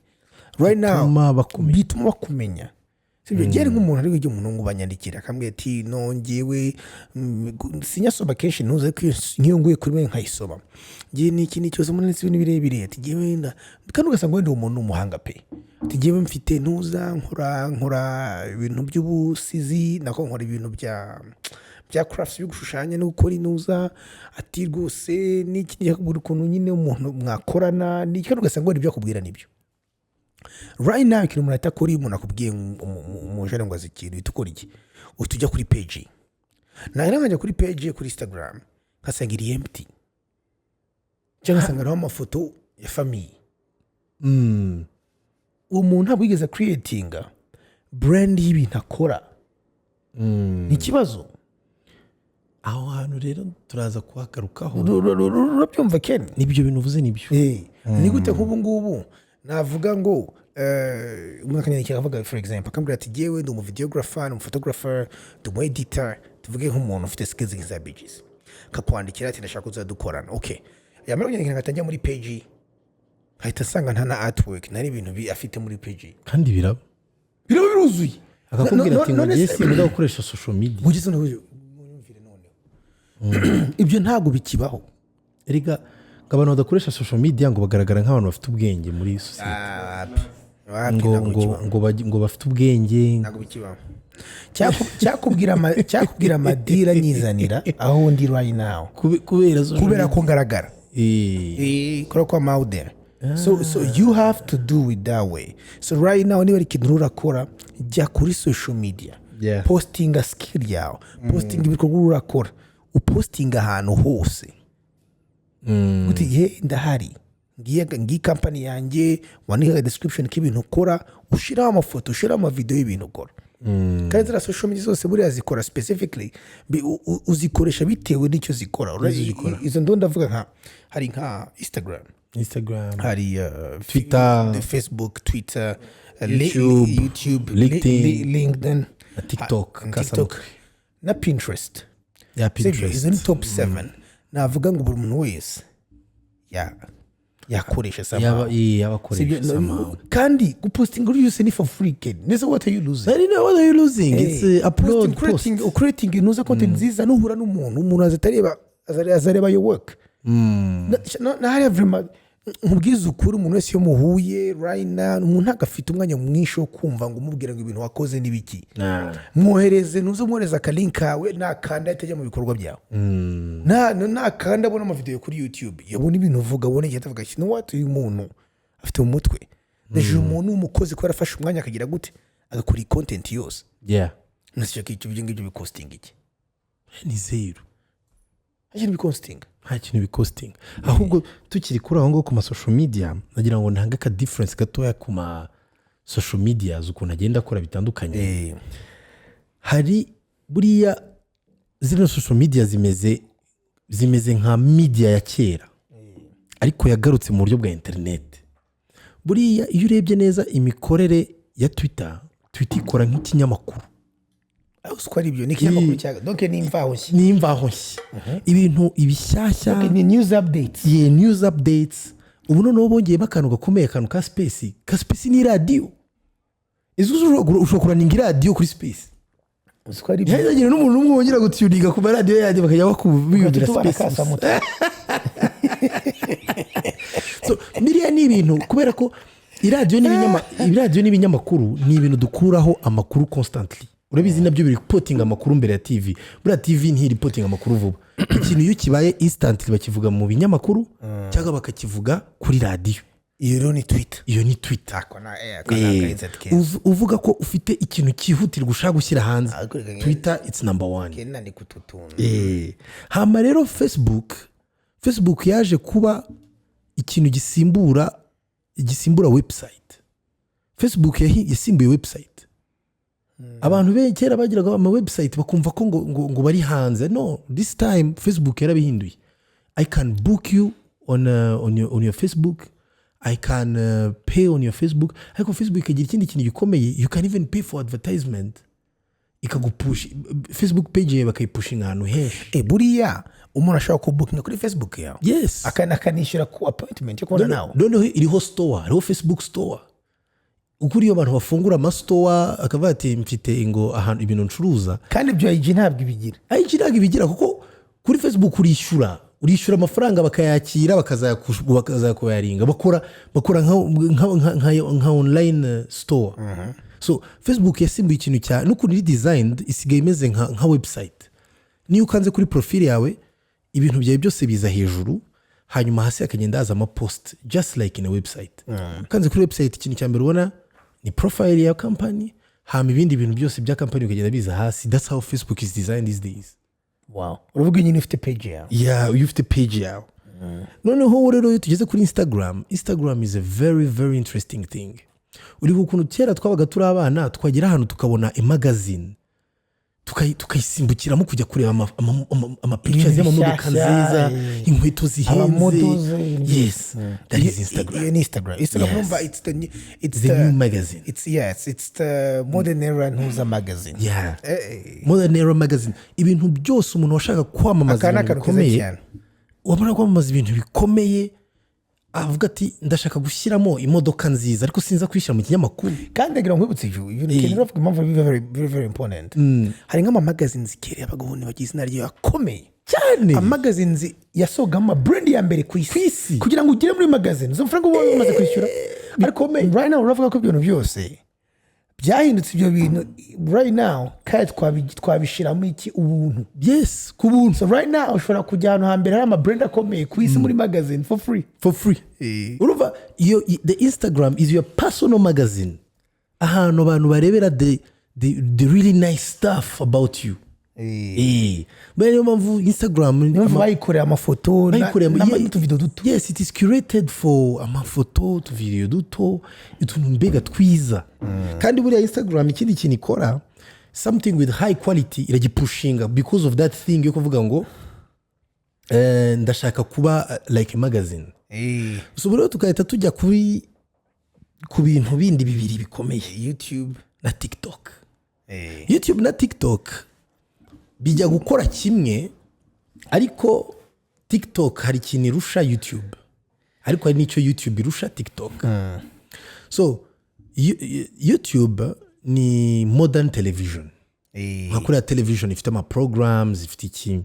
Speaker 1: Right now bituma bakumenya. Sibyo gere nk'umuntu ari w'ijyo umuntu ngo banyandikira akambwira ati nongewe sinyasoma kenshi ntuze nk'iyo nguye kuri mwe nkayisoma ngiye n'iki cyose umuntu n'ibintu birebire ati ngiye wenda kandi ugasanga wenda umuntu umuhanga pe ati ngiye mfite ntuza nkora ibintu by'ubusizi nako nkora ibintu bya crafts byo gushushanya no gukora inuza ati rwose n'iki ngiye kubura ukuntu nyine umuntu mwakorana n'iki kandi ugasanga wenda ibyo akubwira nibyo. Right now ikintu umuntu atakora umuntu akubwiye umujana ngo azikiri utukora iki utujya kuri page nkajya kuri page kuri Instagram nkasanga iri empty cyangwa nkasanga naho amafoto ya family umuntu ntabwo yigeze creating brand y'ibintu akora ni ikibazo
Speaker 2: aho hantu rero turaza kuhagarukaho
Speaker 1: urabyumva Ken
Speaker 2: nibyo bintu uvuze nibyo
Speaker 1: ni gute nk'ubu ngubu navuga ngo umuntu akanyandikira akavuga for example akambwira ati jewe ndi umuvideographer umuphotographer ndi umu editor tuvuge nk'umuntu ufite skills nk'iza bitches kakwandikira ati ndashaka kuzadukorana okay yamara kunyandikira ngatangira muri page hahita asanga nta na artwork nari ibintu afite muri page
Speaker 2: kandi biraba
Speaker 1: biruzuye
Speaker 2: akakubwira ati ngo ngiye simba gukoresha social media
Speaker 1: mugize n'uburyo ibyo ntago bikibaho
Speaker 2: erega abantu badakoresha social media ngo bagaragara nk'abantu bafite ubwenge muri society ngo bafite ubwenge
Speaker 1: ntago bikibaho cyakubwira amadira nyizanira aho ndi right now kubera ko ngaragara kora kwa out there so you have to do it that way. So right now niba ikintu urakora jya kuri social media posting a skill yawe posting ibikorwa urakora uposting ahantu hose uti he ndahari ngiye company yanjye wandika description k'ibintu ukora ushira amafoto ushira ama video y'ibintu ukora kandi zira social media zose buriya zikora specifically uzikoresha bitewe n'icyo zikora izo ndo ndavuga hari nka Instagram hari Twitter Facebook Twitter YouTube LinkedIn
Speaker 2: TikTok
Speaker 1: na Pinterest
Speaker 2: Pinterest
Speaker 1: ni top 7 navuga ngo buri muntu wese yakoresha
Speaker 2: somehow
Speaker 1: kandi guposting uri yose ni for free kid nese what are you losing
Speaker 2: it's upload
Speaker 1: creating inuza content nziza nuhura n'umuntu azareba your work na hari every nkubwiza ukuri umuntu wese yo muhuye right now umuntu agafite umwanya mwinshi wo kumva ngo umubwira ngo ibintu wakoze nibiki mwohereze nuzo mwohereza ka link kawe nakanda itajya mu bikorwa byawe nakanda abona ama video kuri YouTube yabona ibintu uvuga abone igihe atavuga ati no what uyu muntu afite mu mutwe deje umuntu umukozi ko arafasha umwanya akagira gute agakora content yose nasije ko ibyo ngibyo bicosting iki
Speaker 2: ni zero
Speaker 1: ajye bicosting
Speaker 2: nta kintu bicosting ahubwo tukiri kuri aho ngo ku ma social media nagira ngo ntange ka difference gatoya ku ma social media ukuntu agenda akora bitandukanye hari buriya zino social media zimeze nka media ya kera ariko yagarutse mu buryo bwa internet. Buriya iyo urebye neza imikorere ya Twitter ikora nk'ikinyamakuru.
Speaker 1: Usukora ibyo ni kinyamakuru cyaga donc ni imvaho nshya ibintu ibishyashya
Speaker 2: ni news updates
Speaker 1: news updates ubu none bongeye bakanu gakomeye kanu ka space ni radio ushobora ningira radio kuri space
Speaker 2: usukora ibyo
Speaker 1: yagira n'umuntu umwe wongera gutiyuninga ku radio yandi bakajya bakubibira space so biriya ni ibintu kubera ko iradiyo n'ibinyamakuru ni ibintu dukuraho amakuru constantly. Urabizi nabyo biri reporting amakuru mbere ya TV. Buriya TV ntiri reporting amakuru vuba. Ikintu iyo kibaye instantly bakivuga mu binyamakuru cyangwa bakakivuga kuri radio. iyo ni Twitter.
Speaker 2: iyo ni Twitter.
Speaker 1: Akona
Speaker 2: uvuga ko ufite ikintu cyihutirwa ushaka gushyira hanze, Twitter it's number 1.
Speaker 1: Kena ni kututuna.
Speaker 2: Hama rero Facebook yaje kuba ikintu gisimbura website. Facebook yasimbuye website. Abantu be kera bagiraga ama website bakumva ko ngo bari hanze. No, this time Facebook yarabihinduye. I can book you on your Facebook. I can pay on your Facebook. Ariko Facebook igira ikindi kintu gikomeye, you can even pay for advertisement. Ikagupush Facebook page yawe bakayipushinga ahantu henshi.
Speaker 1: Buriya umuntu ashaka ko booking kuri Facebook yawe.
Speaker 2: Yes.
Speaker 1: Akanishyura ku appointment yo kubona nawe.
Speaker 2: Noneho iriho store, iriho Facebook store. Ukuri iyo abantu bafungura ama store akavuga ati mfite ngo ahantu ibintu ncuruza.
Speaker 1: Kandi ibyo IG ntabwo ibigira.
Speaker 2: IG ntabwo ibigira kuko kuri Facebook urishura amafaranga bakayakira bakazakuyaringa bakora nka online store. So Facebook yasimbuye ikintu cya n'ukuntu iri designed isigaye imeze nka website. Niyo ukanze kuri profile yawe ibintu byawe byose biza hejuru, hanyuma hasi akagenda haza ama post just like in a website. Ukanze kuri website ikintu cya mbere ubona ni profile ya company, hama ibindi bintu byose bya company ukagenda biza hasi. That's how Facebook is designed these days.
Speaker 1: Wow. Uruvuga nyine ufite page yawe.
Speaker 2: Yeah, you ufite page yawe. Noneho rero tugeze kuri Instagram is a very very interesting thing. Uri ukuntu kera twabaga turi abana twagera ahantu tukabona magazine tukayisimbukiramo kujya kureba ama pictures y'amamodoka nziza, inkweto zihenze. Yes, that is Instagram.
Speaker 1: Instagram number it's
Speaker 2: the new magazine.
Speaker 1: It's the modern era news magazine.
Speaker 2: Yeah. Modern era magazine. Ibintu byose umuntu washaka kwamamaza bikomeye. Wabona kwamamaza ibintu bikomeye. Avuga ati ndashaka gushyiramo imodoka nziza ariko sinza kwishyira mu kinyamakuru.
Speaker 1: Kandi agira ngo wibutse ibintu ravuga impamvu very very very important. Hari nk'ama magazines kera abagabone bagize izina ryo yakomeye cyane. Amagazines yasogama brand ya mbere ku isi kugira ngo ugire muri magazine zo mfrango umaze kwishyura. Ariko right now uravuga ko ibintu byose byahindutse ibyo bintu right now kandi twabishiramo iki ubuntu.
Speaker 2: Yes, ku buntu.
Speaker 1: So right now ushobora kujya ahantu hambere hari ama brand akomeye ku isi muri magazine for free.
Speaker 2: Uruva the Instagram is your personal magazine. Ahantu abantu barebera the really nice stuff about you. Bene mpamvu Instagram
Speaker 1: bayikorera amafoto n'utuvideo duto.
Speaker 2: Yes, it is curated for amafoto, utuvideo duto, utuntu mbega twiza. Kandi buriya Instagram ikindi kintu ikora something with high quality iragipushinga because of that thing yo kuvuga ngo ndashaka kuba like a magazine. So buriya tukahita tujya ku bintu bindi bibiri bikomeye, YouTube na TikTok. YouTube na TikTok bijya gukora kimwe, ariko TikTok hari ikintu irusha YouTube, ariko hari n'icyo YouTube irusha TikTok. So YouTube ni modern television. Hakurya television ifite ama programs, ifite iki,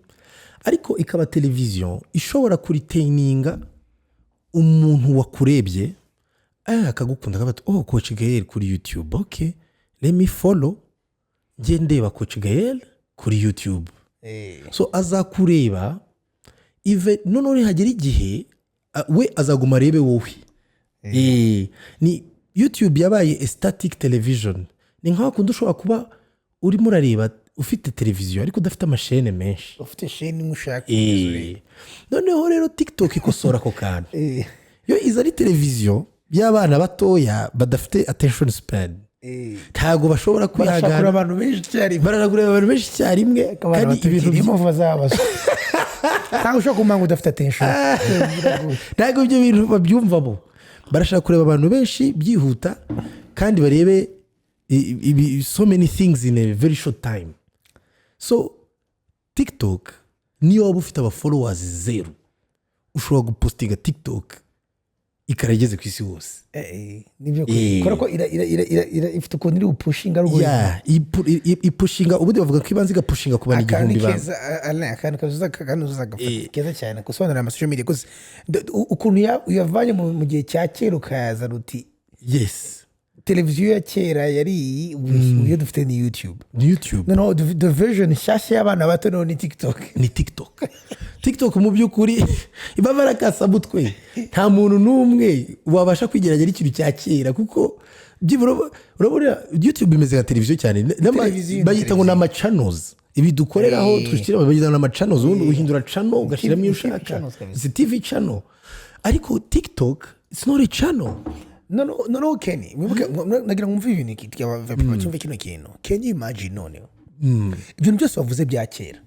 Speaker 2: ariko ikaba television ishobora kuritaininga umuntu wakurebye akagukunda akabata Coach Gael kuri YouTube, okay let me follow, ndeba Coach Gael kuri YouTube. So azakureba even none hagera igihe we azaguma rebe wowe. Ni YouTube yabaye a static television. Ni nkaho kundi ushobora kuba uri murareba ufite televiziyo ariko udafite amashene menshi,
Speaker 1: ufite shene mushaka.
Speaker 2: Noneho rero TikTok ikosora ko kana yo izari televiziyo y'abana batoya badafite attention span. Ntago bashobora kwihagana
Speaker 1: abantu benshi cyari
Speaker 2: abantu benshi cyarimwe
Speaker 1: kandi ibintu birimo bazabaza ntago ushaka kumanga udafite attention.
Speaker 2: Ntago ibyo bintu babyumvamo, barashaka kureba abantu benshi byihuta kandi barebe so many things in a very short time. So TikTok niyo waba ufite aba followers 0 ushobora gupostinga TikTok ikarageze ku isi hose.
Speaker 1: Nibyo kora ko ifite ukuntu iri upushinga rugo.
Speaker 2: Ipushinga ubundi bavuga ko ibanze igapushinga ku bandi igihumbi bamwe.
Speaker 1: Akantu kazuza keza cyane gusobanura ama social media kuko ukuntu uyavanye mu gihe cya kera ukayaza ruti.
Speaker 2: Yes,
Speaker 1: televiziyo ya kera yari uburyo dufite ni YouTube.
Speaker 2: No,
Speaker 1: the version nshyashya y'abana bato no ni TikTok.
Speaker 2: TikTok mu by'ukuri iba barakasa mutwe nta muntu n'umwe wabasha kwigeragera ikintu cya kera kuko urabona YouTube imeze nka televiziyo cyane bayita ngo ni ama-channels ibi dukoreraho twishyira bayita ngo ni ama-channels ubundi uhindura channel ugashyiramo iyo ushaka izi TV channel ariko TikTok it's not a channel.
Speaker 1: No Kenny nagira ngo mve ibintu cyumve kino kintu can you imagine noneho ibintu byose bavuze bya kera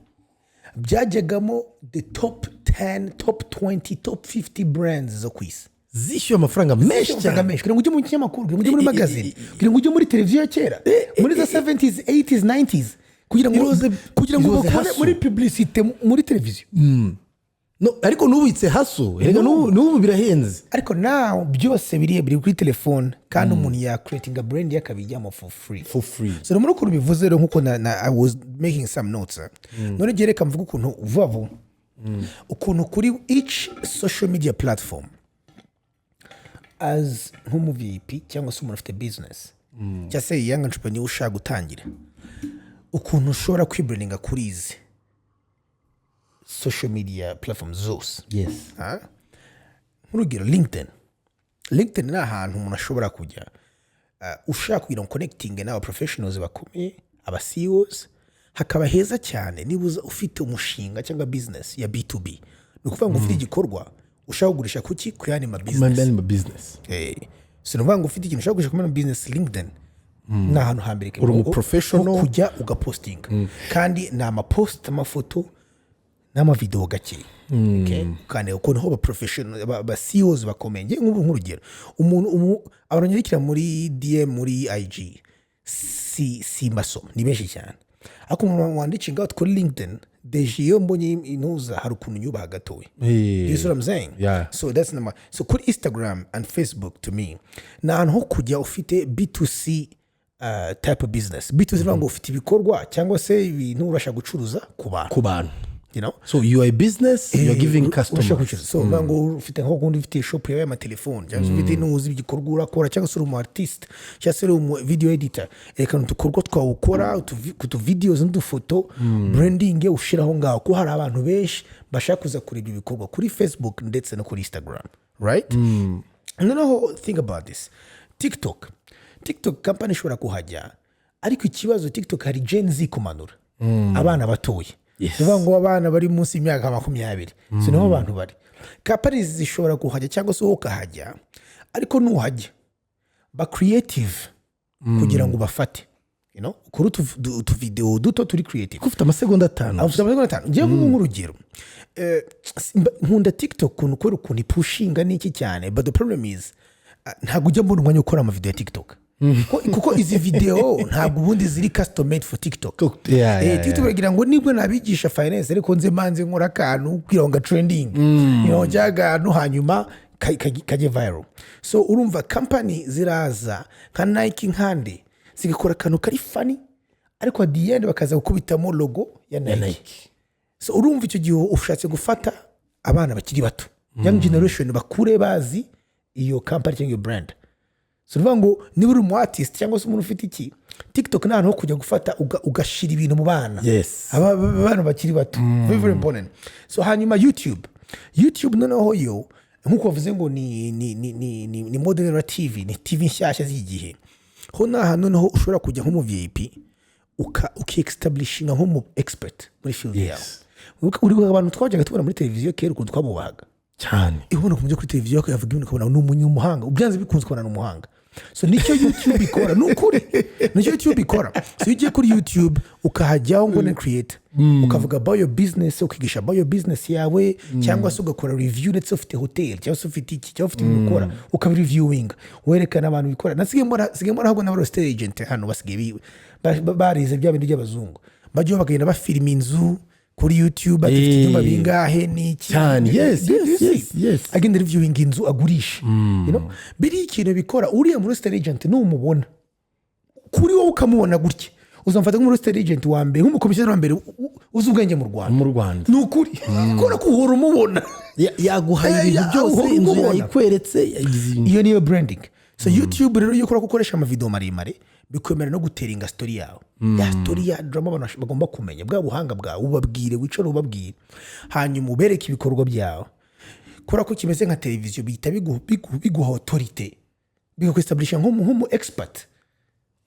Speaker 1: byajyagamo the top 10 top 20 top 50 brands zo ku isi
Speaker 2: zishyuye amafaranga menshi cyane
Speaker 1: kugira ngo ujye mu kinyamakuru kugira ngo ujye muri magazine kugira ngo ujye muri televiziyo ya kera muri za 70s 80s 90s kugira ngo bakore muri publicité muri televiziyo
Speaker 2: no ariko nubitse haso rega nubu birahenze
Speaker 1: ariko now byose biri kuri telefone kandi umuntu ya creating a brand yakabijyamo for free so no muri ukuntu bivuze rero nkuko I was making some notes none gereka mvuga ukuntu vuba ukuntu kuri each social media platform as nk'umu VIP cyangwa se umuntu afite business cyangwa se young entrepreneur ushaka gutangira ukuntu ushobora kwibrandinga kuri izi social media platforms zose.
Speaker 2: Yes.
Speaker 1: Nk'urugero LinkedIn ni ahantu umuntu ashobora kujya ushaka kugira ngo connecting n'aba professionals bakomeye aba CEOs hakaba heza cyane niba ufite umushinga cyangwa business ya B2B ni ukuvuga ngo ufite igikorwa ushaka kugurisha kuki ku yandi ma
Speaker 2: business
Speaker 1: so nuvuga ngo ufite ikintu ushaka kugurisha ku yandi business LinkedIn ni ahantu hambere
Speaker 2: uri umu professional
Speaker 1: kujya ugaposting kandi ni amapost amafoto n'amavideo gake kandi ukuntu ho ba professional ba CEOs bakomeye nk'urugero umuntu abanyandikira muri DM muri IG si maso ni benshi cyane ariko umuntu wandikira kuri LinkedIn deje iyo mbonye intuza hari ukuntu nyubaha gatoya you see what I'm saying so that's number so kuri Instagram and Facebook to me na ahantu ho kujya ufite B2C type of business B2C ngo ufite ibikorwa cyangwa se ibintu urashaka gucuruza ku bantu you know
Speaker 2: so you are a business you are giving customers
Speaker 1: so bango ufite nko kundi ufite shop yawe amatelefone cyangwa ufite nuzi ibikorwa urakora cyangwa se uri umu artist cyangwa se uri umu video editor reka ntukorwa twawukora kutu videos n'udufoto branding ushiraho ngaho ko hari abantu benshi bashaka kuza kureba ibikorwa kuri Facebook ndetse no kuri Instagram right noneho think about this TikTok company ishobora kuhajya ariko ikibazo TikTok hari Gen Z kumanura abana batoye Tuvuga ngo abana bari munsi y'imyaka 20 sino abantu bari companies zishobora kuhajya cyangwa se ukahajya ariko nuhajya ba creative kugira ngo bafate you know kuri tu video duto turi creative
Speaker 2: ufite amasegonda 5
Speaker 1: ngiye nk'urugero nkunda TikTok ukuntu pushinga niki cyane but the problem is ntabwo ujya mbona umwanya ukora ama video ya TikTok kuko izi video ntabwo ubundi ziri custom made for TikTok TikTok bagira ngo nibwo nabigisha finance ariko nze manze nkora akantu kugira ngo trending you know jaga no hanyuma kaje viral so urumva company ziraza nka Nike Kandi zigakora akantu kari funny ariko at the end bakaza gukubitamo logo ya Nike so urumva icyo gihe ushatse gufata abana bakiri bato young generation bakure bazi iyo company cyangwa iyo brand so ngo niba uri umu artist cyangwa se umuntu ufite iki TikTok ni ahantu ho kujya gufata ugashira ibintu mu bana abana bakiri bato very important so hanyuma YouTube noneho yo nkuko bavuze ngo ni modern TV ni TV nshyashya z'igihe ho na hano noneho ushobora kujya nko mu VIP uki-establishinga nko mu expert muri field yawe uri abantu twajyaga tubona muri televiziyo kera ukuntu twamubahaga
Speaker 2: cyane
Speaker 1: ibona kumujya kuri televiziyo yavuga ibintu ukabona ni umunyamahanga ubyanze bikunze kubona ni umuhanga so nicyo YouTube ikora nukuri nicyo YouTube ikora so ugiye kuri YouTube ukahajyaho ngo create ukavuga about your business ukigisha about your business yawe cyangwa se ugakora review ndetse ufite hotel cyangwa se ufite iki cyangwa ufite ibintu ukora ukaba reviewing werekana abantu bikora nasigaye mbona ahubwo n'aba state agent hano basigaye barize bya bintu by'abazungu bajye bagenda bafilima inzu kuri YouTube ati ibyuma bingahe niki
Speaker 2: cyane yes
Speaker 1: agenda reviewing inzu agurisha you know biri ikintu bikora uriya muri state agent numubona kuri wowe ukamubona gutya uzamfata nk'umu state agent wa mbere nk'umukomisiyoneri wa mbere uzi ubwenge mu Rwanda nukuri kora kuhora umubona
Speaker 2: yaguhaye ibintu byose inzu yayikweretse
Speaker 1: iyo niyo branding so YouTube rero iyo ukora gukoresha ama video maremare bikwemera no guteringa story yawe ya story ya drama abantu bagomba kumenya bwa buhanga bwawe ubabwire wicara ubabwire hanyuma ubereke ibikorwa byawe kora ko kimeze nka televiziyo bihita biguha autorité bigakwistablisha nk'umu expert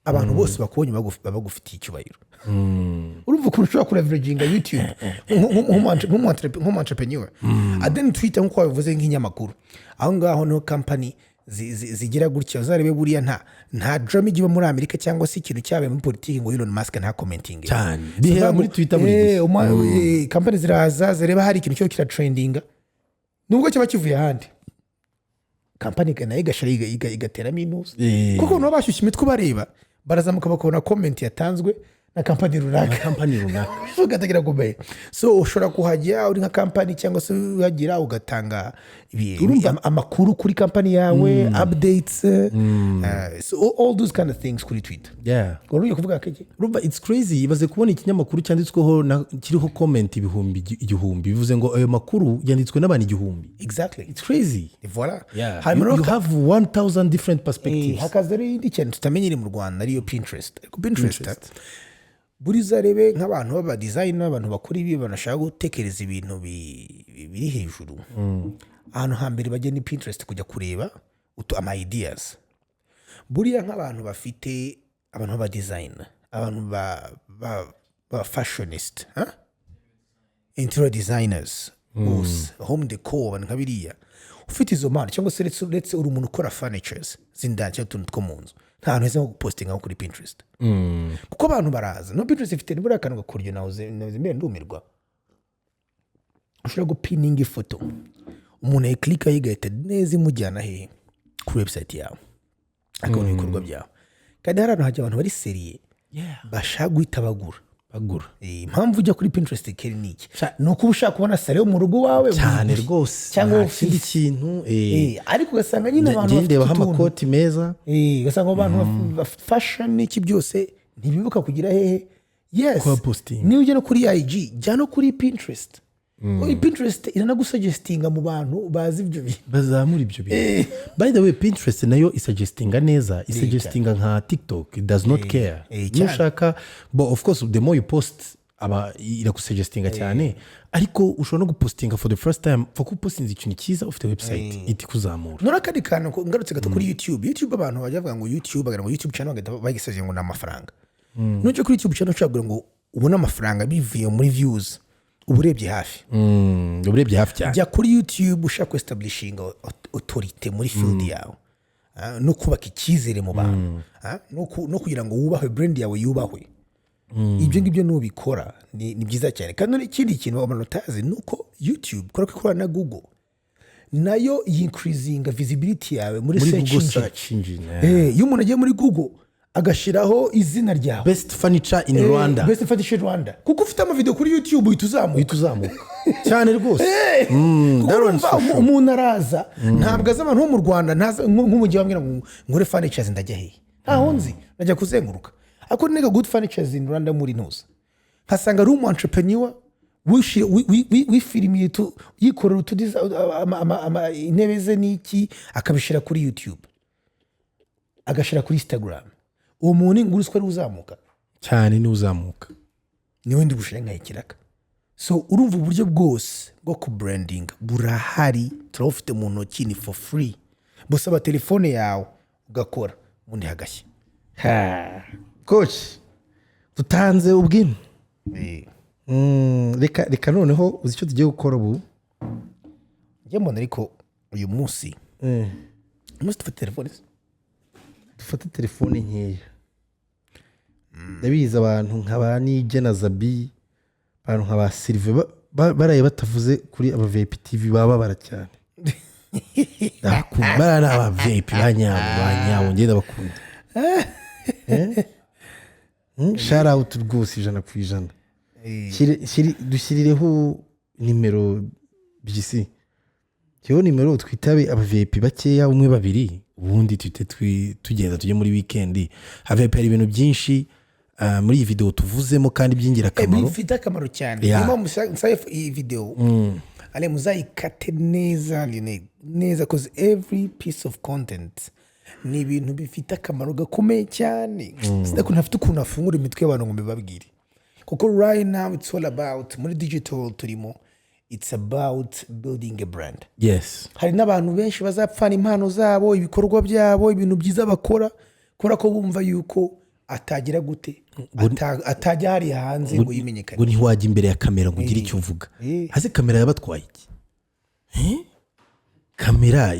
Speaker 1: abantu bose bakubonye bagufitiye icyubahiro urumva ukuntu ushobora kureveraginga YouTube nk'umu entrepreneur then Twitter nk'uko wabivuze nk'inyamakuru aho ngaho niho company zigira gutya uzarebe buriya nta drama igiba muri Amerika cyangwa se ikintu cyabaye muri politiki ngo Elon Musk nta commenting
Speaker 2: cyane bihera muri Twitter muri
Speaker 1: company ziraza zireba hari ikintu cyo kira trendinga nubwo cyaba kivuye ahandi company nayo igashira igatera minus kuko no bashyushye imitwe bareba barazamuka bakabona comment yatanzwe na company runaka ugatagira gumeye so ushobora kuhajya uri nka company cyangwa se uhagira ugatanga amakuru kuri company yawe updates so all those kind of things kuri Twitter uruye kuvuga keke
Speaker 2: rumva it's crazy ibaze kubona ikinyamakuru cyanditsweho kiriho comment igihumbi bivuze ngo ayo makuru yanditswe n'abantu igihumbi
Speaker 1: exactly
Speaker 2: it's crazy
Speaker 1: voilà
Speaker 2: you have 1000 different perspectives
Speaker 1: hakaza rero indi kintu tutamenyere mu Rwanda ariyo Pinterest buri zarebe nk'abantu baba designer abantu bakora ibi banashaka gutekereza ibintu biri hejuru ahantu hambere bajye ni Pinterest kujya kureba ama ideas buriya nk'abantu bafite abantu baba designer abantu ba fashionist interior designers home decor nka biriya ufite izo mpano cyangwa se uretse uri umuntu ukora furnitures zindanye cyangwa utuntu two mu nzu nta hantu heza ho gupostinga kuri Pinterest kuko abantu baraza no Pinterest ifite nibura akantu gakuryo nawe mbere ndumirwa ushobora gupininga ifoto umuntu ayiclicka yigahita neza imujyana hehe kuri website yawe akabona ibikorwa byawe kandi hari ahantu hajya abantu bari seriye bashaka guhita bagura impamvu ujya kuri Pinterest keri niki nuko ushaka kubona sale yo mu rugo wawe
Speaker 2: cyane rwose
Speaker 1: cyangwa
Speaker 2: ikindi kintu
Speaker 1: ariko ugasanga nyine abantu
Speaker 2: bafite amakoti meza
Speaker 1: ugasanga abantu fashion n'iki byose ntibibuka kugira hehe niyo ujya no kuri IG jya no kuri Pinterest Pinterest iranagusuggestinga mu bantu bazi ibyo bintu
Speaker 2: bazamura ibyo bintu by the way Pinterest nayo isuggestinga neza isuggestinga nka TikTok it does not care nushaka but of course the more you post irakusuggestinga cyane ariko ushobora no gupostinga for the first time for kupostinga ikintu cyiza ufite website iti kuzamura
Speaker 1: nora kandi kantu ngarutse gato kuri YouTube abantu bavuga ngo YouTube channel bagisaje ngo n'amafaranga nuje kuri YouTube channel ushobora ngo ubona amafaranga bivuye muri views uburebye hafi
Speaker 2: cyane
Speaker 1: jya kuri YouTube ushaka establishing authority muri field yawe no kubaka icyizere mu bantu no kugira ngo wubahwe brand yawe yubahwe ibyo ngibyo nubikora ni byiza cyane kandi ikindi kintu abantu utazi nuko YouTube kora na Google nayo increasing visibility yawe muri search engine iyo umuntu agiye muri Google agashiraho izina ryawe
Speaker 2: best furniture in Rwanda
Speaker 1: kuko ufite ama video kuri YouTube uzamuka
Speaker 2: cyane rwose
Speaker 1: umuntu araza ntabwo aza abantu bo mu Rwanda nk'umujyi wambwira ngo ngure furnitures ndajya hehe ntaho nzi najya kuzenguruka ako nega good furnitures in Rwanda muri ntuza nkasanga room entrepreneur wifilimiye yikorera intebe ze n'iki akabishira kuri YouTube agashira kuri Instagram uwo muntu nguruswa ari uzamuka
Speaker 2: cyane ni uzamuka
Speaker 1: niwe ndi bushenga ikiraka so urumva uburyo bwose bwo ku branding burahari turafite mu ntoki ni for free busaba telefone yawe ugakora ubundi hagashya
Speaker 2: coach tutanze ubwino reka noneho uzi icyo tugiye gukora ubu
Speaker 1: njye mbona ariko uyu munsi
Speaker 2: dufate telefone nkeya ndabizi abantu nk'aba Nige na Zabi abantu nk'aba Sylve baraye batavuze kuri Abavip TV bababara cyane bakunda n'Abavip banyawo ngenda bakunda shout out rwose 100%. Dushyirireho nimero by'isi cyo nimero twitabe Abavip bakeya umwe babiri ubundi tugenda tujye muri weekend Abavip hari ibintu byinshi muri iyi video tuvuzemo kandi byingira akamaro
Speaker 1: bifite akamaro cyane niyo musaye iyi video ale muzayikate neza cause every piece of content ni ibintu bifite akamaro gakomeye cyane sinakunda afite ukuntu afungura imitwe y'abantu ngo mbibabwire kuko right now it's all about muri digital turimo it's about building a brand.
Speaker 2: Yes.
Speaker 1: Hari n'abantu benshi bazapfana impano zabo ibikorwa byabo ibintu byiza bakora kubera ko bumva yuko atagira gute atajya hari hanze ngo yimenyekane
Speaker 2: ngo ntiwajya imbere ya kamera ngo ugire icyo uvuga hasi kamera yabatwaye iki kamera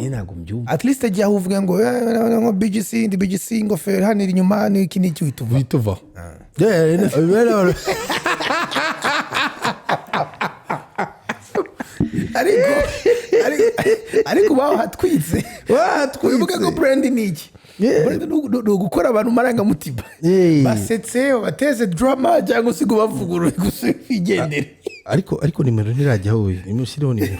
Speaker 2: ntabwo mbyumva
Speaker 1: at least ajya uvuga ngo BGC ndi BGC ingofero hano inyuma n'iki n'iki wituva ariko baho hatwitse wibuka ko brand ni iki no gukora abantu marangamutima basetse bateze drama cyangwa se ngo bavugurure gusa igendere
Speaker 2: ariko nimero ntirajyaho we nimushireho nimero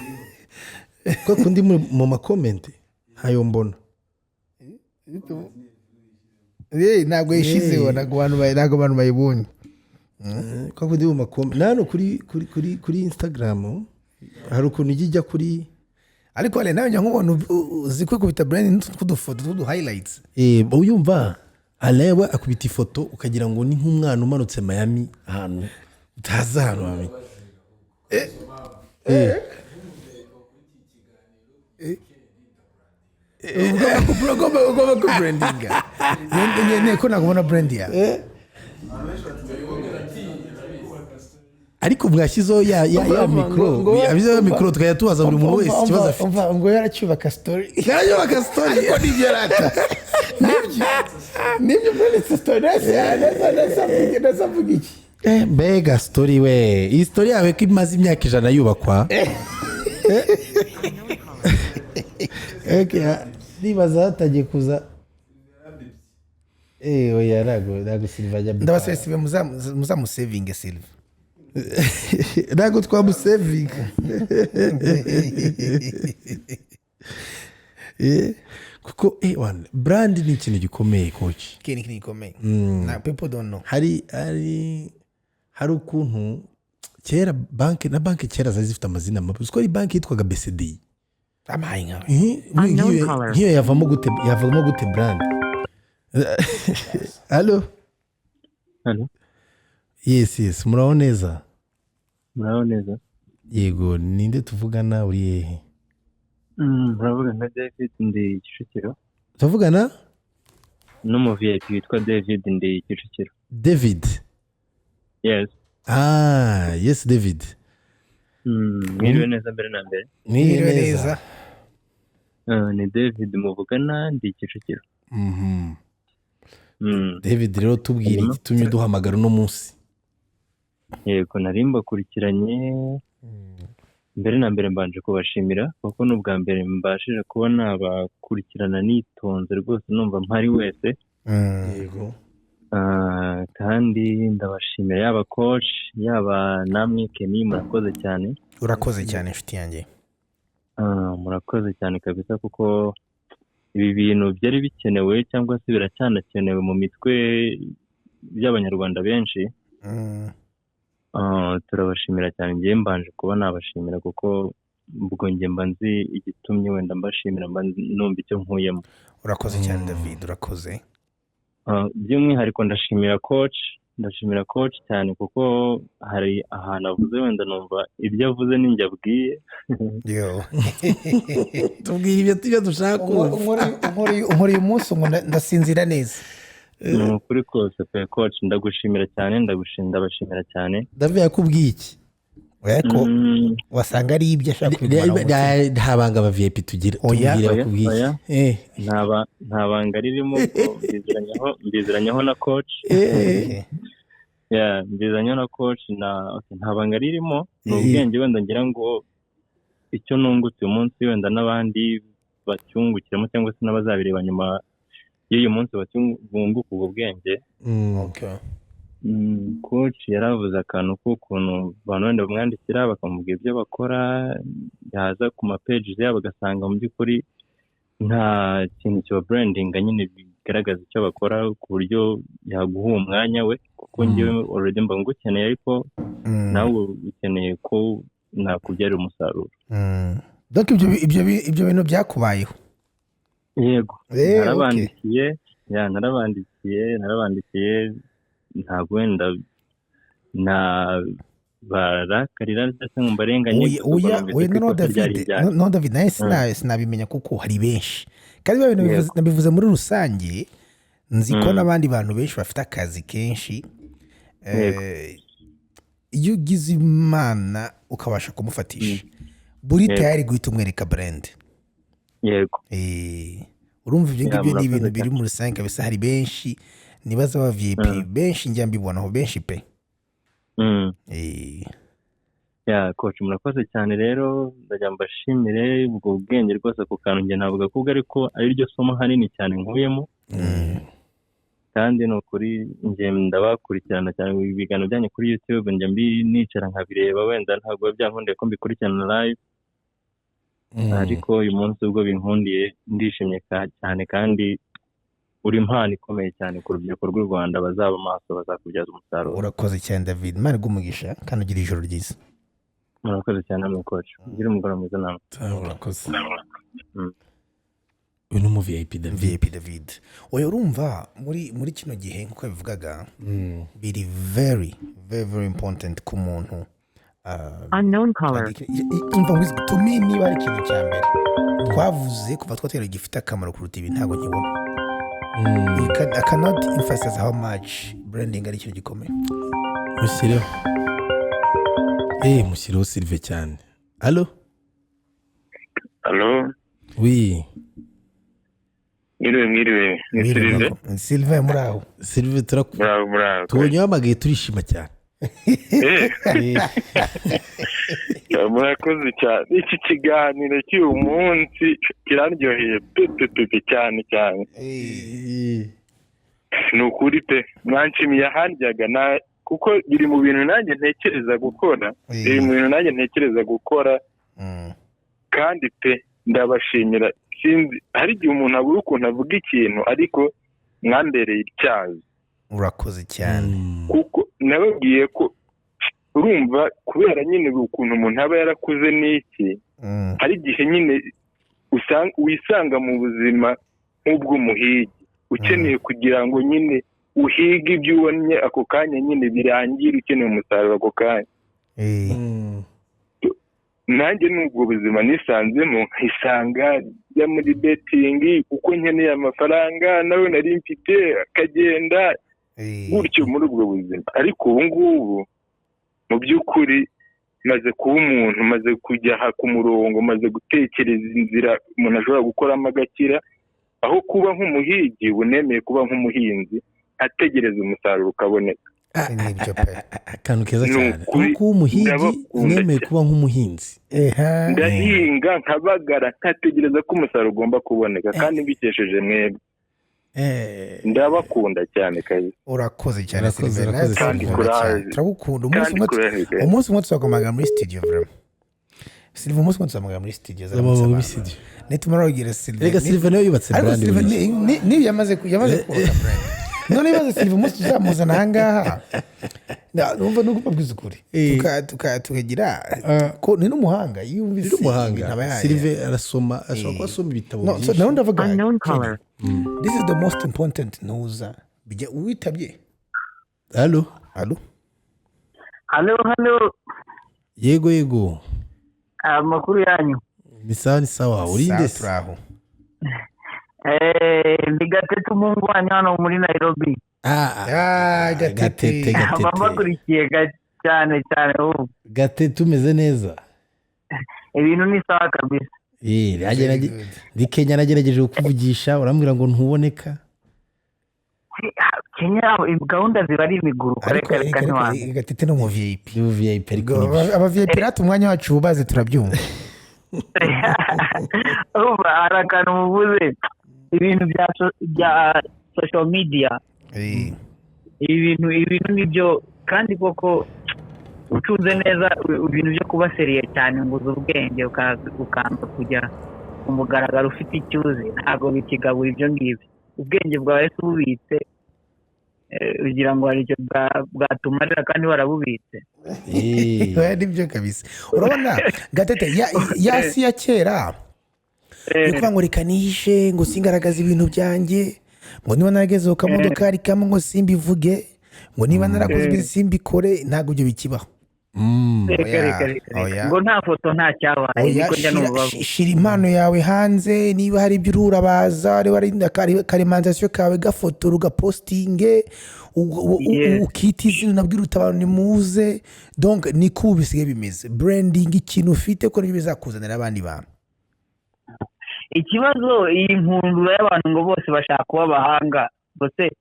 Speaker 2: ko kundi mu makomenti hayo mbona
Speaker 1: ntabwo yishizeho ntabwo abantu bayibonye
Speaker 2: ko kundi mu makomenti nano kuri Instagram hari ukuntu ijya kuri
Speaker 1: ariko ale nawe nk'umuntu uzikwe kubita brand tw'udufoto tw'udu highlights
Speaker 2: uyumva alewe akubita ifoto ukagira ngo ni nk'umwana umanutse Miami ahantu utaza hano mami
Speaker 1: ugomba ku brandinga ko nagubona brand ya
Speaker 2: ariko mwashyizeho ya mikoro tukajya tubaza buri muntu wese ikibazo afite
Speaker 1: ngo yaracyubaka story ariko nibyo rata nibyo branditse story nasa mvuga iki
Speaker 2: mbega story we iyi story yawe ko imaze imyaka 100 yubakwa nibaza hatagiye kuza oya nago Silva ajya
Speaker 1: ndabasaba Silva muzamusavinge Silva
Speaker 2: nago twamusavinga kuko brand ni ikintu gikomeye coach
Speaker 1: kini gikomeye na people don't know
Speaker 2: hari ukuntu kera banki kera zifite amazina mabi uko ari banki yitwaga BCD
Speaker 1: amahinga
Speaker 2: ngiyo yavamo gute brand Hello yes muraho neza yego ninde tuvugana uri hehe
Speaker 3: Murabona David ndi Kicukiro
Speaker 2: tuvugana
Speaker 3: no VIP witwa David ndi Kicukiro
Speaker 2: David
Speaker 3: yes
Speaker 2: yes David
Speaker 3: mwiriwe neza mbere na mbere
Speaker 2: mwiriwe neza
Speaker 3: ni David muvugana ndi Kicukiro
Speaker 2: David rero tubwire igitumye duhamagara no munsi
Speaker 3: yego narimba kurikiranye mbere na mbere mbanje kubashimira kuko n'ubwa mbere mbashije kubona abakurikirana nitonze rwose numva mpari wese
Speaker 2: yego
Speaker 3: kandi ndabashimira yaba coach yaba namwe Kenny murakoze cyane
Speaker 1: urakoze cyane inshuti yanjye
Speaker 3: murakoze cyane kabisa kuko ibi bintu byari bikenewe cyangwa se biracyanakenewe mu mitwe y'abanyarwanda benshi turabashimira cyane ngiye mbanje kuba nabashimira kuko ubwo ngiye mbanzi igitumye wenda mbashimira numva icyo nkuyemo
Speaker 1: urakoze cyane David urakoze
Speaker 3: by'umwihariko ndashimira coach cyane kuko hari ahantu avuze wenda numva ibyo avuze ninjye abwiye
Speaker 2: tubwire ibyo dushaka
Speaker 1: unkora uyu munsi ngo ndasinzira neza
Speaker 3: ni ukuri kose pe coach ndagushimira cyane ndabashimira cyane
Speaker 2: David yakubwiye iki
Speaker 1: ko wasanga ari ibyo ashaka
Speaker 2: kubwira nta banga aba VIP tugira tubwire bakubwiye
Speaker 3: nta banga ririmo mbiziranyeho na coach mbiziranyeho na coach nta banga ririmo ni ubwenge wenda ngira ngo icyo nungutse uyu munsi wenda n'abandi bacyungukiramo cyangwa se n'abazabireba nyuma y'uyu munsi bunguka ubwo bwenge coach yaravuze akantu k'ukuntu abantu wenda bamwandikira bakamubwira ibyo bakora yaza ku mapages yabo bagasanga mu by'ukuri nta kintu cyo branding nyine bigaragaza icyo bakora ku buryo yaguha umwanya we kuko ngiye already mba ngukeneye ariko nawe ukeneye ko nakubyarira umusaruro
Speaker 1: donc ibyo bintu byakubayeho
Speaker 3: yego
Speaker 1: Okay.
Speaker 3: narabandikiye ntabwo wenda barakarira ndetse ngo mbarenganye
Speaker 1: no David naye sinabimenya kuko hari benshi kandi nabivuze muri rusange nzi ko n'abandi bantu benshi bafite akazi kenshi iyo ugize imana ukabasha kumufatisha buri tayari guhita umwereka brand.
Speaker 3: yego
Speaker 1: urumva ibyo ngibyo ni ibintu biri muri rusange kabisa. Hari benshi nibaza aba VIP benshi njya mbibonaho benshi pe.
Speaker 3: coach murakoze cyane rero ndajya mbashimire ubwo bwenge rwose ku kantu njye navuga ko ariko ari ryo somo hanini cyane nkuyemo kandi no kuri njye ndabakurikirana cyane ibiganiro byanyu kuri YouTube njye nicara nkabireba wenda ntabwo byankundiye ko mbikurikirana live ariko uyu munsi ubwo binkundiye ndishimye cyane kandi uri impano ikomeye cyane ku rubyiruko rw'u Rwanda bazaba maso bazakubyaza umusaruro.
Speaker 1: Urakoze cyane David, Imana igumugisha kandi ugira ijoro ryiza.
Speaker 3: Murakoze cyane mu coach, ugira umugoroba mwiza namwe.
Speaker 2: Urakoze. Uyu ni VIP
Speaker 1: David. Oya urumva muri kino gihe nkuko bivugaga biri very important ku muntu
Speaker 4: unknown caller.
Speaker 1: To me niba ari ikintu cya mbere twavuze kuva twatera gifite akamaro kuruta ibi ntabwo nkibona. I cannot emphasize how much branding ari ikintu gikomeye.
Speaker 2: Musireho Sylvain cyane. Allo? Oui.
Speaker 3: Mwiriwe. Ni
Speaker 1: Sylvain muraho.
Speaker 2: Sylvain tubonye wamagaye turishima cyane.
Speaker 5: Murakoze cyane. Iki kiganiro cy'uyu munsi kiraryoheye cyane. Ni ukuri pe mwanshimiye ahanjyaga kuko biri mu bintu nanjye ntekereza gukora kandi pe ndabashimira. Sinzi hari igihe umuntu abura ukuntu avuga ikintu ariko mwambereye ityazo.
Speaker 1: Urakoze cyane
Speaker 5: kuko nababwiye ko urumva kubera nyine ukuntu umuntu aba yarakuze n'iki hari igihe nyine wisanga mu buzima nk'ubw'umuhigi ukeneye kugira ngo nyine uhige ibyo ubonye ako kanya nyine birangire ukeneye umusaruro ako kanya. Nanjye n'ubwo buzima nisanzemo nkisanga ya muri betting uko nkeneye amafaranga nawe nari mfite akagenda gutyo muri ubwo buzima. Ariko ubu ngubu mu by'ukuri maze kuba umuntu, maze kujya ku murongo, maze gutekereza inzira umuntu ashobora gukoramo agakira, aho kuba nk'umuhigi bunemeye kuba nk'umuhinzi ategereza umusaruro ukaboneka.
Speaker 2: Akantu keza cyane kuko umuhigi unemeye kuba nk'umuhinzi.
Speaker 5: Ndahinga nkabagara ntategereza ko umusaruro ugomba kuboneka kandi mbikesheje mwebwe. Ndabakunda cyane kazi.
Speaker 1: Urakoze cyane
Speaker 5: kandi
Speaker 1: turagukunda. Umunsi umwe tuzakomanga muri studio vraiment. Sylvain umunsi umwe tuzakomanga muri studio
Speaker 2: muri studio.
Speaker 1: Nitumara kugira Sylvain.
Speaker 2: Rega Sylvain nawe yubatse brand.
Speaker 1: Ni yamaze kubaka brand. None baze Sylvain umunsi tuzamuzana ahangaha. Numva no kubabwiza ukuri. Tukagira ko ni n'umuhanga yumvise
Speaker 2: umuhanga. Sylvain arasoma ashobora kwasoma ibitabo byinshi.
Speaker 1: No ndavuga. This is the most important news. Bijya uwitabye.
Speaker 2: Allo. Yego.
Speaker 4: Amakuru yanyu.
Speaker 2: Ni sawa. Urinde
Speaker 1: turaho.
Speaker 4: Ndi Gatete umungu wanyu hano muri Nairobi.
Speaker 2: Gatete.
Speaker 4: Abakurikiye cyane ubu.
Speaker 2: Gatete umeze neza.
Speaker 4: Ibintu ni sawa kabisa.
Speaker 2: Ndi Kenya nagerageje kukuvugisha urambwira ngo ntuboneka.
Speaker 4: Kenya gahunda ziba ari imiguru.
Speaker 1: Gatete no mu VIP.
Speaker 2: ariko
Speaker 1: aba VIP ratu umwanya wacu ubaze turabyumva.
Speaker 4: Hari akantu mubuze ibintu bya social media. Ibintu nibyo kandi koko ucunze neza ibintu byo kuba seriye cyane ngo ubwenge ukanga kujya umugaragaro ufite icyuzi ntabwo bikigabura ibyo ngibyo. Ubwenge bwawe subitse ugira ngo hari icyo bwatumarira kandi warabubitse.
Speaker 1: Nibyo kabisa. Urabona Gatete yasi ya kera
Speaker 2: yo kuvuga ngo reka nihishe ngo singaragaze ibintu byanjye ngo niba narageze ku kamodokari kamwe ngo simbivuge ngo niba narakoze ibintu simbikore ntabwo ibyo bikibaho.
Speaker 4: ngo nta foto nta cyabaye.
Speaker 2: Shira impano yawe hanze, niba hari ibyo ururabaza karemanzasiyo kawe gafotora ugapostinge ukita izina unabwira abantu nimuze. donc niko ubu bisigaye bimeze, branding ikintu ufite ko nibyo bizakuzanira abandi bantu.
Speaker 4: Ikibazo iyi mpundura y'abantu ngo bose bashaka kuba abahanga bose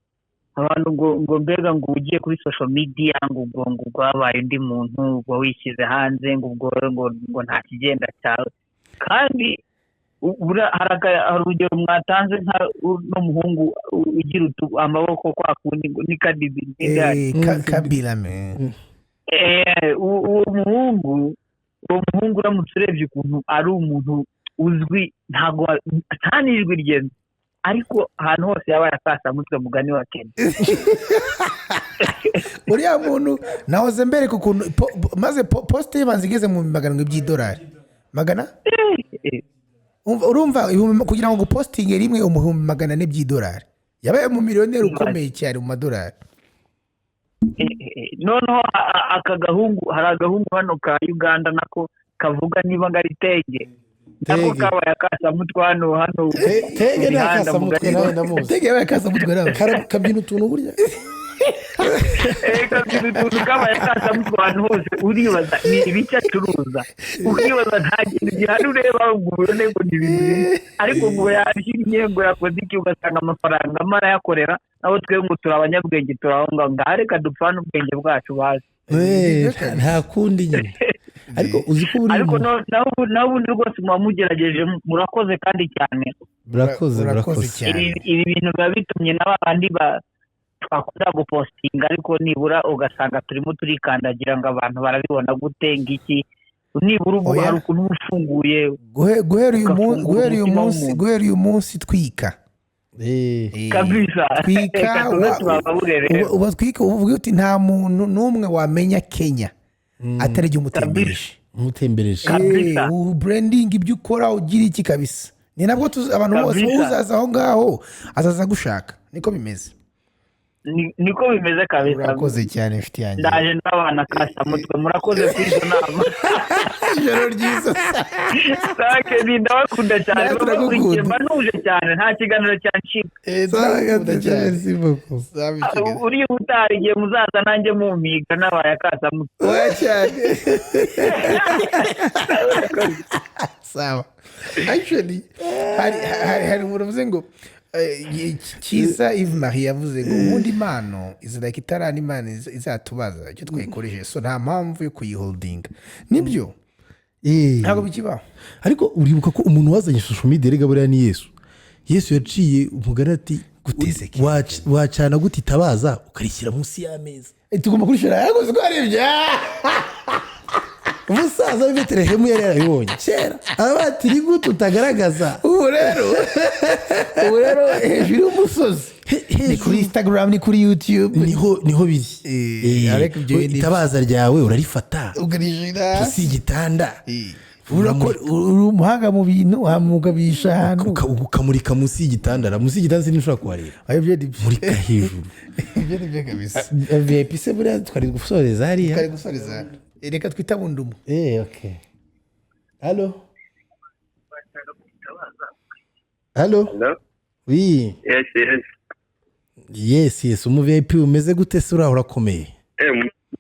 Speaker 4: abantu ngo mbega ngo ugiye kuri social media ngo wabaye undi muntu ngo wishyize hanze ngo nta kigenda cyawe. kandi hari urugero mwatanze n'umuhungu ugira amaboko kwa kundi ni
Speaker 2: kabila
Speaker 4: uwo muhungu uramutse urebye ukuntu ari umuntu uzwi ntabwo atanijwe rye, ariko ahantu hose yaba yakasamutwe mugani wa Kenya.
Speaker 2: uriya muntu nahoze mbere ukuntu maze poste yibanze igeze mu $100 by'idolari magana. urumva kugira ngo postinge rimwe $100 by'idolari yabaye mu miliyoneri ukomeye cyane mu madolari.
Speaker 4: noneho hari agahungu hano ka Uganda nako kavuga niba ngari tege nako kabaye akasamutwe hano
Speaker 2: tege n'akasamutwe nawe ndamuzi. Tege yabaye akasamutwe nawe kabyina utuntu burya
Speaker 4: kabyina utuntu kabaye akasamutwe ahantu hose. uribaza ni ibice acuruza, uribaza nta kintu gihari ureba ngo ubone ngo ni ibintu bimwe, ariko ngo yashyiriye ngo yakoze iki ugasanga amafaranga amara yakorera. aho twebwe ngo turi abanyabwenge turahonga ngo reka dupfane ubwenge bwacu bazi
Speaker 2: nta kundi nyine. ariko uzi ko
Speaker 4: ariko naho ubundi rwose muba mugerageje, murakoze kandi cyane.
Speaker 2: murakoze cyane.
Speaker 4: ibi bintu biba bitumye n'abandi twakunda gupostinga, ariko nibura ugasanga turimo turikandagira ngo abantu barabibona gute ngiki, nibura ubu hari ukuntu ufunguye
Speaker 2: guhera uyu munsi twika
Speaker 4: kabisa
Speaker 2: twika uvuga uti nta muntu n'umwe wamenya Kenya atari igihe umutembereje branding ibyo ukora ugira iki kabisa. ni nabwo abantu bose uzaza aho ngaho azaza gushaka. niko bimeze
Speaker 4: kabisa.
Speaker 2: murakoze cyane mfite yanjye,
Speaker 4: ndaje n'abana kasamutwe murakoze kuri izo nama.
Speaker 2: ijoro ryiza
Speaker 4: sake ni ndabakunda cyane, mba nuje cyane, nta kiganiro cyancika. uriya utari igihe muzaza nanjye mumpiga n'abaye akasamutwe
Speaker 2: cyane. sawa. actually hari umuntu uvuze ngo Kiza Yves Marie yavuze ngo ubundi impano izadaka itarana imana izatubaza icyo twayikoresheje, so nta mpamvu yo kuyiholdinga. nibyo ntabwo bikibaho. ariko uribuka ko umuntu wazanye social media rega buriya ni Yesu yaciye umugani ati wacana gute itabaza ukarishyira munsi y'ameza. tugomba kurishira yagoze ko ari ibyo umusaza w'i Betelehemu yari yarabibonye kera abati ni gute utagaragaza. ubu rero hejuru y'umusozi ni kuri Instagram ni kuri YouTube niho biri. itabaza ryawe urarifata ugarishira hasi igitanda, uri umuhanga mu bintu uhamugabisha ahantu ukamurika munsi y'igitanda. munsi y'igitanda sinishobora kuhareba, murika hejuru. ibyo ni byo kabisa. VIP se buriya twari gusoreza hariya, reka twita bundumu. okay. Hello. Oui. Yes. Umu VIP umeze gute se uraho urakomeye?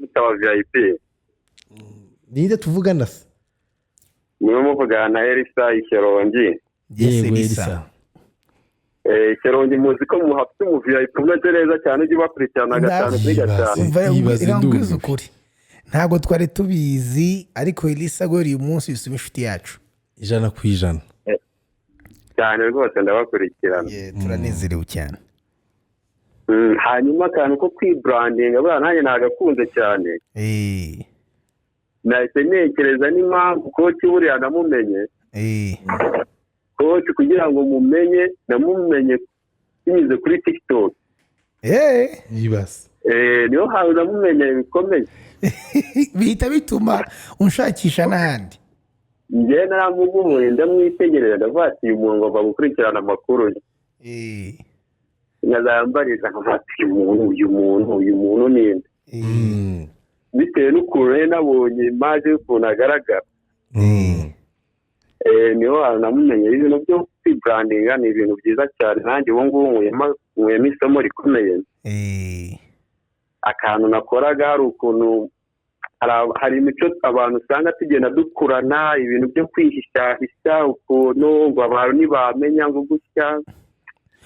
Speaker 5: mutaba VIP.
Speaker 2: Ninde tuvugana se?
Speaker 5: Niwe muvugana na Elisa Ikirongi.
Speaker 2: Yes, Elisa.
Speaker 5: Ikirongi muzi ko muhafite umu VIP umeze neza cyane ujye bakurikirana gatanu kuri gatanu.
Speaker 2: Irangwiza ukuri. Ntabwo twari tubizi, ariko Elisa gore uyu munsi yusuma inshuti yacu 100%.
Speaker 5: cyane rwose ndabakurikirana.
Speaker 2: turanezerewe cyane.
Speaker 5: hanyuma akantu ko kwibrandinga buriya nanjye nagakunze cyane. nahise ntekereza n'impamvu koci buriya namumenye. koci kugira ngo mumenye namumenye binyuze kuri TikTok.
Speaker 2: yibase.
Speaker 5: niyo hantu namumenye bikomeye.
Speaker 2: bihita bituma unshakisha n'ahandi.
Speaker 6: njye naramuguye ndamwitegereza ndavuga ati uyu muntu ngomba gukurikirana amakuru ye nkazayambariza nkafata uyu muntu ninde bitewe n'ukuntu rero nabonye imaje y'ukuntu agaragara niho hantu namumenye ibintu byo kwibrandinga ni ibintu byiza cyane nanjye ubu ngubu nkuyemo isomo rikomeye akantu nakoraga hari ukuntu hari imico abantu usanga tugenda dukurana ibintu byo kwihishahisha ukuntu ngo abantu ntibamenya ngo gutya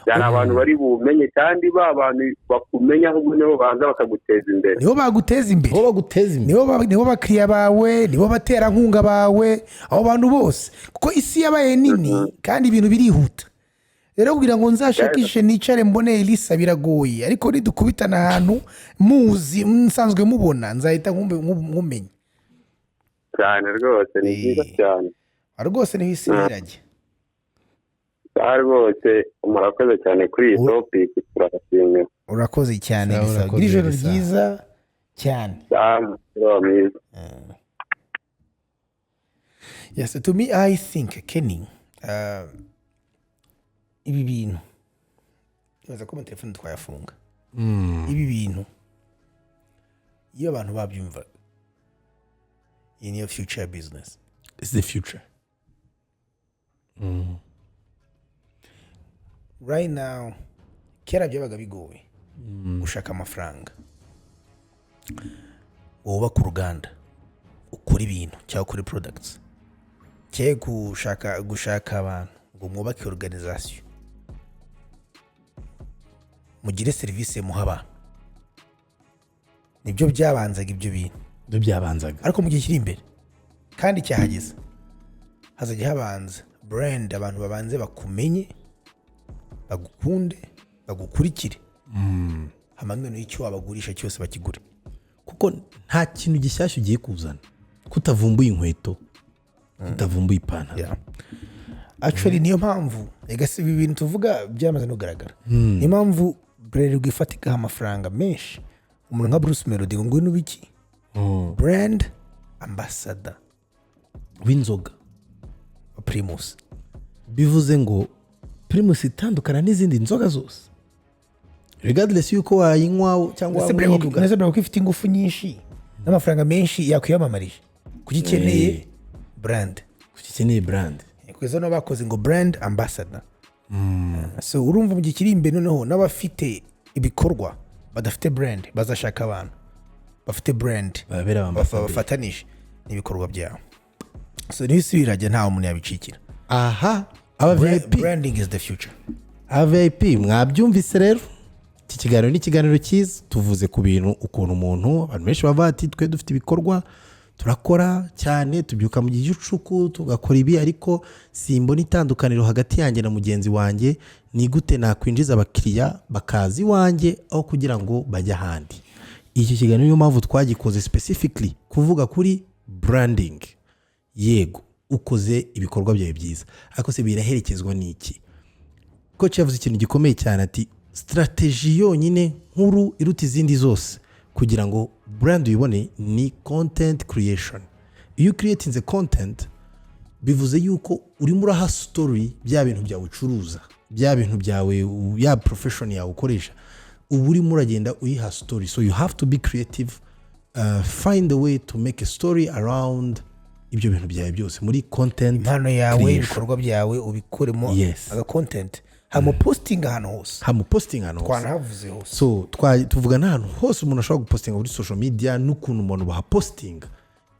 Speaker 6: cyane abantu bari bumenye kandi ba bantu bakumenya ahubwo nibo baza bakaguteza imbere
Speaker 1: nibo baguteza imbere nibo bakiriya bawe nibo baterankunga bawe abo bantu bose kuko isi yabaye nini kandi ibintu birihuta rero kugira ngo nzashakishe nicare mbone Elisa biragoye ariko nidukubitana ahantu muzi nsanzwe mubona nzahita nkumenya
Speaker 6: cyane rwose ni byiza cyane
Speaker 1: rwose ni isi irage
Speaker 6: rwose murakoze cyane kuri iyi topic turashimye
Speaker 1: urakoze cyane gira ijoro ryiza cyane yes to me I think Kenny ibi bintu baza ko telefone twayafunga ibi bintu iyo abantu babyumva in your future business
Speaker 2: is the future
Speaker 1: right now kera byabaga bigoye gushaka amafaranga wubaka uruganda ukora ibintu cyangwa ukora products cyangwa gushaka abantu ngo mwubake organization mugire serivisi muha abantu nibyo byabanzaga ibyo bintu ariko mu gihe kiri imbere kandi cyahageze hazajya habanza brand abantu babanze bakumenye bagukunde bagukurikire hamwe n'icyo wabagurisha cyose bakigure
Speaker 2: kuko nta kintu gishyashya ugiye kuzana kutavumbuye inkweto kutavumbuye ipantaro
Speaker 1: actually niyo mpamvu egasi ibi bintu tuvuga byamaze no kugaragara niyo mpamvu brand ifatika amafaranga menshi umuntu nka Bruce Melody ngo n'ubiki brand ambassador
Speaker 2: w'inzoga
Speaker 1: Primus
Speaker 2: bivuze ngo Primus itandukana n'izindi nzoga zose regardless yuko wayinywa cyangwa
Speaker 1: wanywa ko ifite ingufu nyinshi n'amafaranga menshi yakwiyamamarije kugikeneye brand kwezo no bakoze ngo brand ambassador so urumva mu gihe kiri imbere noneho n'abafite ibikorwa badafite brand bazashaka abantu bafite brand bafatanije n'ibikorwa byabo so nisubirajya nta umuntu yabicikira branding is the future.
Speaker 2: Abavip mwabyumvise rero iki kiganiro ni ikiganiro cyiza tuvuze ku bintu ukuntu umuntu abantu benshi bava ati twe dufite ibikorwa turakora cyane tubyuka mu gicuku tugakora ibi ariko simbona itandukaniro hagati yanjye na mugenzi wanjye ni gute nakwinjiza abakiriya bakazi wanjye aho kugira ngo bajye ahandi. Iki kiganiro niyo mpamvu twagikoze specifically kuvuga kuri branding. Yego ukoze ibikorwa byawe byiza ariko se biraherekezwa n'iki? Coach yavuze ikintu gikomeye cyane ati strategy yonyine nkuru iruta izindi zose kugira ngo brand uyibone ni content creation. Iyo creating content bivuze yuko urimo uraha story bya bintu byawe ucuruza, bya bintu byawe ya profession yawe ukoresha, ubu urimo uragenda uyiha story. So you have to be creative, find a way to make a story around ibyo bintu byawe byose muri content
Speaker 1: impano yawe, ibikorwa byawe ubikoremo aga content. Hamo posting ahantu hose. Twanahavuze hose.
Speaker 2: So tuvuga n'ahantu hose umuntu ashobora gupostinga muri social media n'ukuntu umuntu baha posting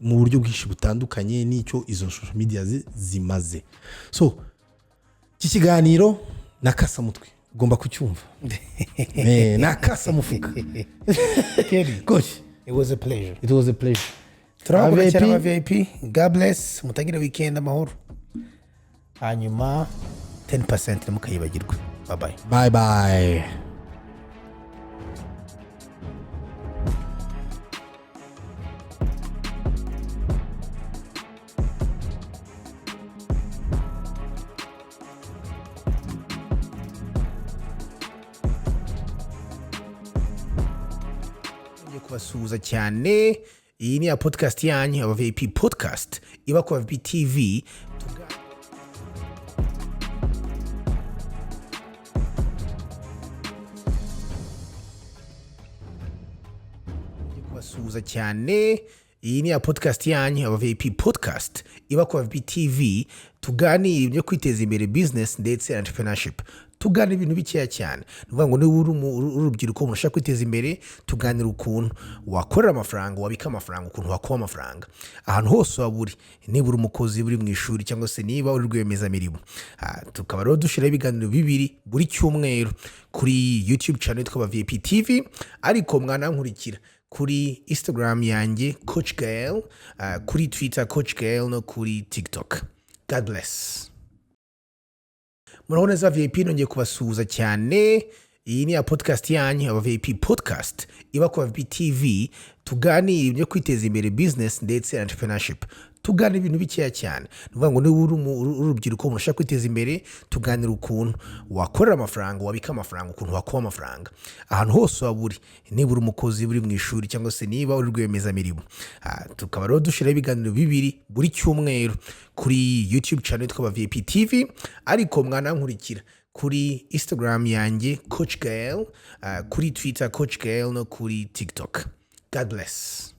Speaker 2: mu buryo bwinshi butandukanye n'icyo izo social media zimaze. So iki kiganiro nakasa mutwe ugomba kucyumva. Nakasa mufuka.
Speaker 1: Coach, it was a pleasure. Turabakora cyane Abavip. God bless. Mutangire weekend amahoro. Hanyuma 10% ntimukayibagirwe. Bye bye. Kubasuhuza cyane iyi ni ya podcast yanyu Abavip Podcast iba ku Abavip TV. Kubasuhuza cyane. Iyi ni ya podcast yanyu Abavip Podcast iba ku Abavip TV, tuganira ibyo kwiteza imbere business ndetse na entrepreneurship. Tuganira ibintu bikeya cyane. Nuvuga ngo niba uri urubyiruko ushaka kwiteza imbere, tuganira ukuntu wakorera amafaranga, wabika amafaranga, ukuntu wakuba amafaranga ahantu hose waba uri, niba uri umukozi uri mu ishuri cyangwa se niba uri rwiyemezamirimo. Tukaba rero dushyiraho ibiganiro bibiri buri cyumweru kuri YouTube channel yitwa Abavip TV, ariko mwanankurikira kuri Instagram yanjye Coach Gael, kuri Twitter Coach Gael, no kuri TikTok. God bless. Murabona za VIP, nongeye kubasuhuza cyane. Iyi ni ya podcast yanyu Abavip Podcast iba ku Abavip TV, tuganira ibyo kwiteza imbere business ndetse na entrepreneurship. Tuganira ibintu bikeya cyane. Nuvuga ngo niba uri urubyiruko ushaka kwiteza imbere, tuganira ukuntu wakorera amafaranga, wabika amafaranga, ukuntu wakuba amafaranga ahantu hose waba uri, niba uri umukozi uri mu ishuri cyangwa se niba uri rwiyemezamirimo. Tukaba rero dushyiraho ibiganiro bibiri buri cyumweru kuri YouTube channel yitwa Abavip TV, ariko mwanankurikira kuri Instagram yanjye Coach Gael, kuri Twitter Coach Gael, no kuri TikTok. God bless.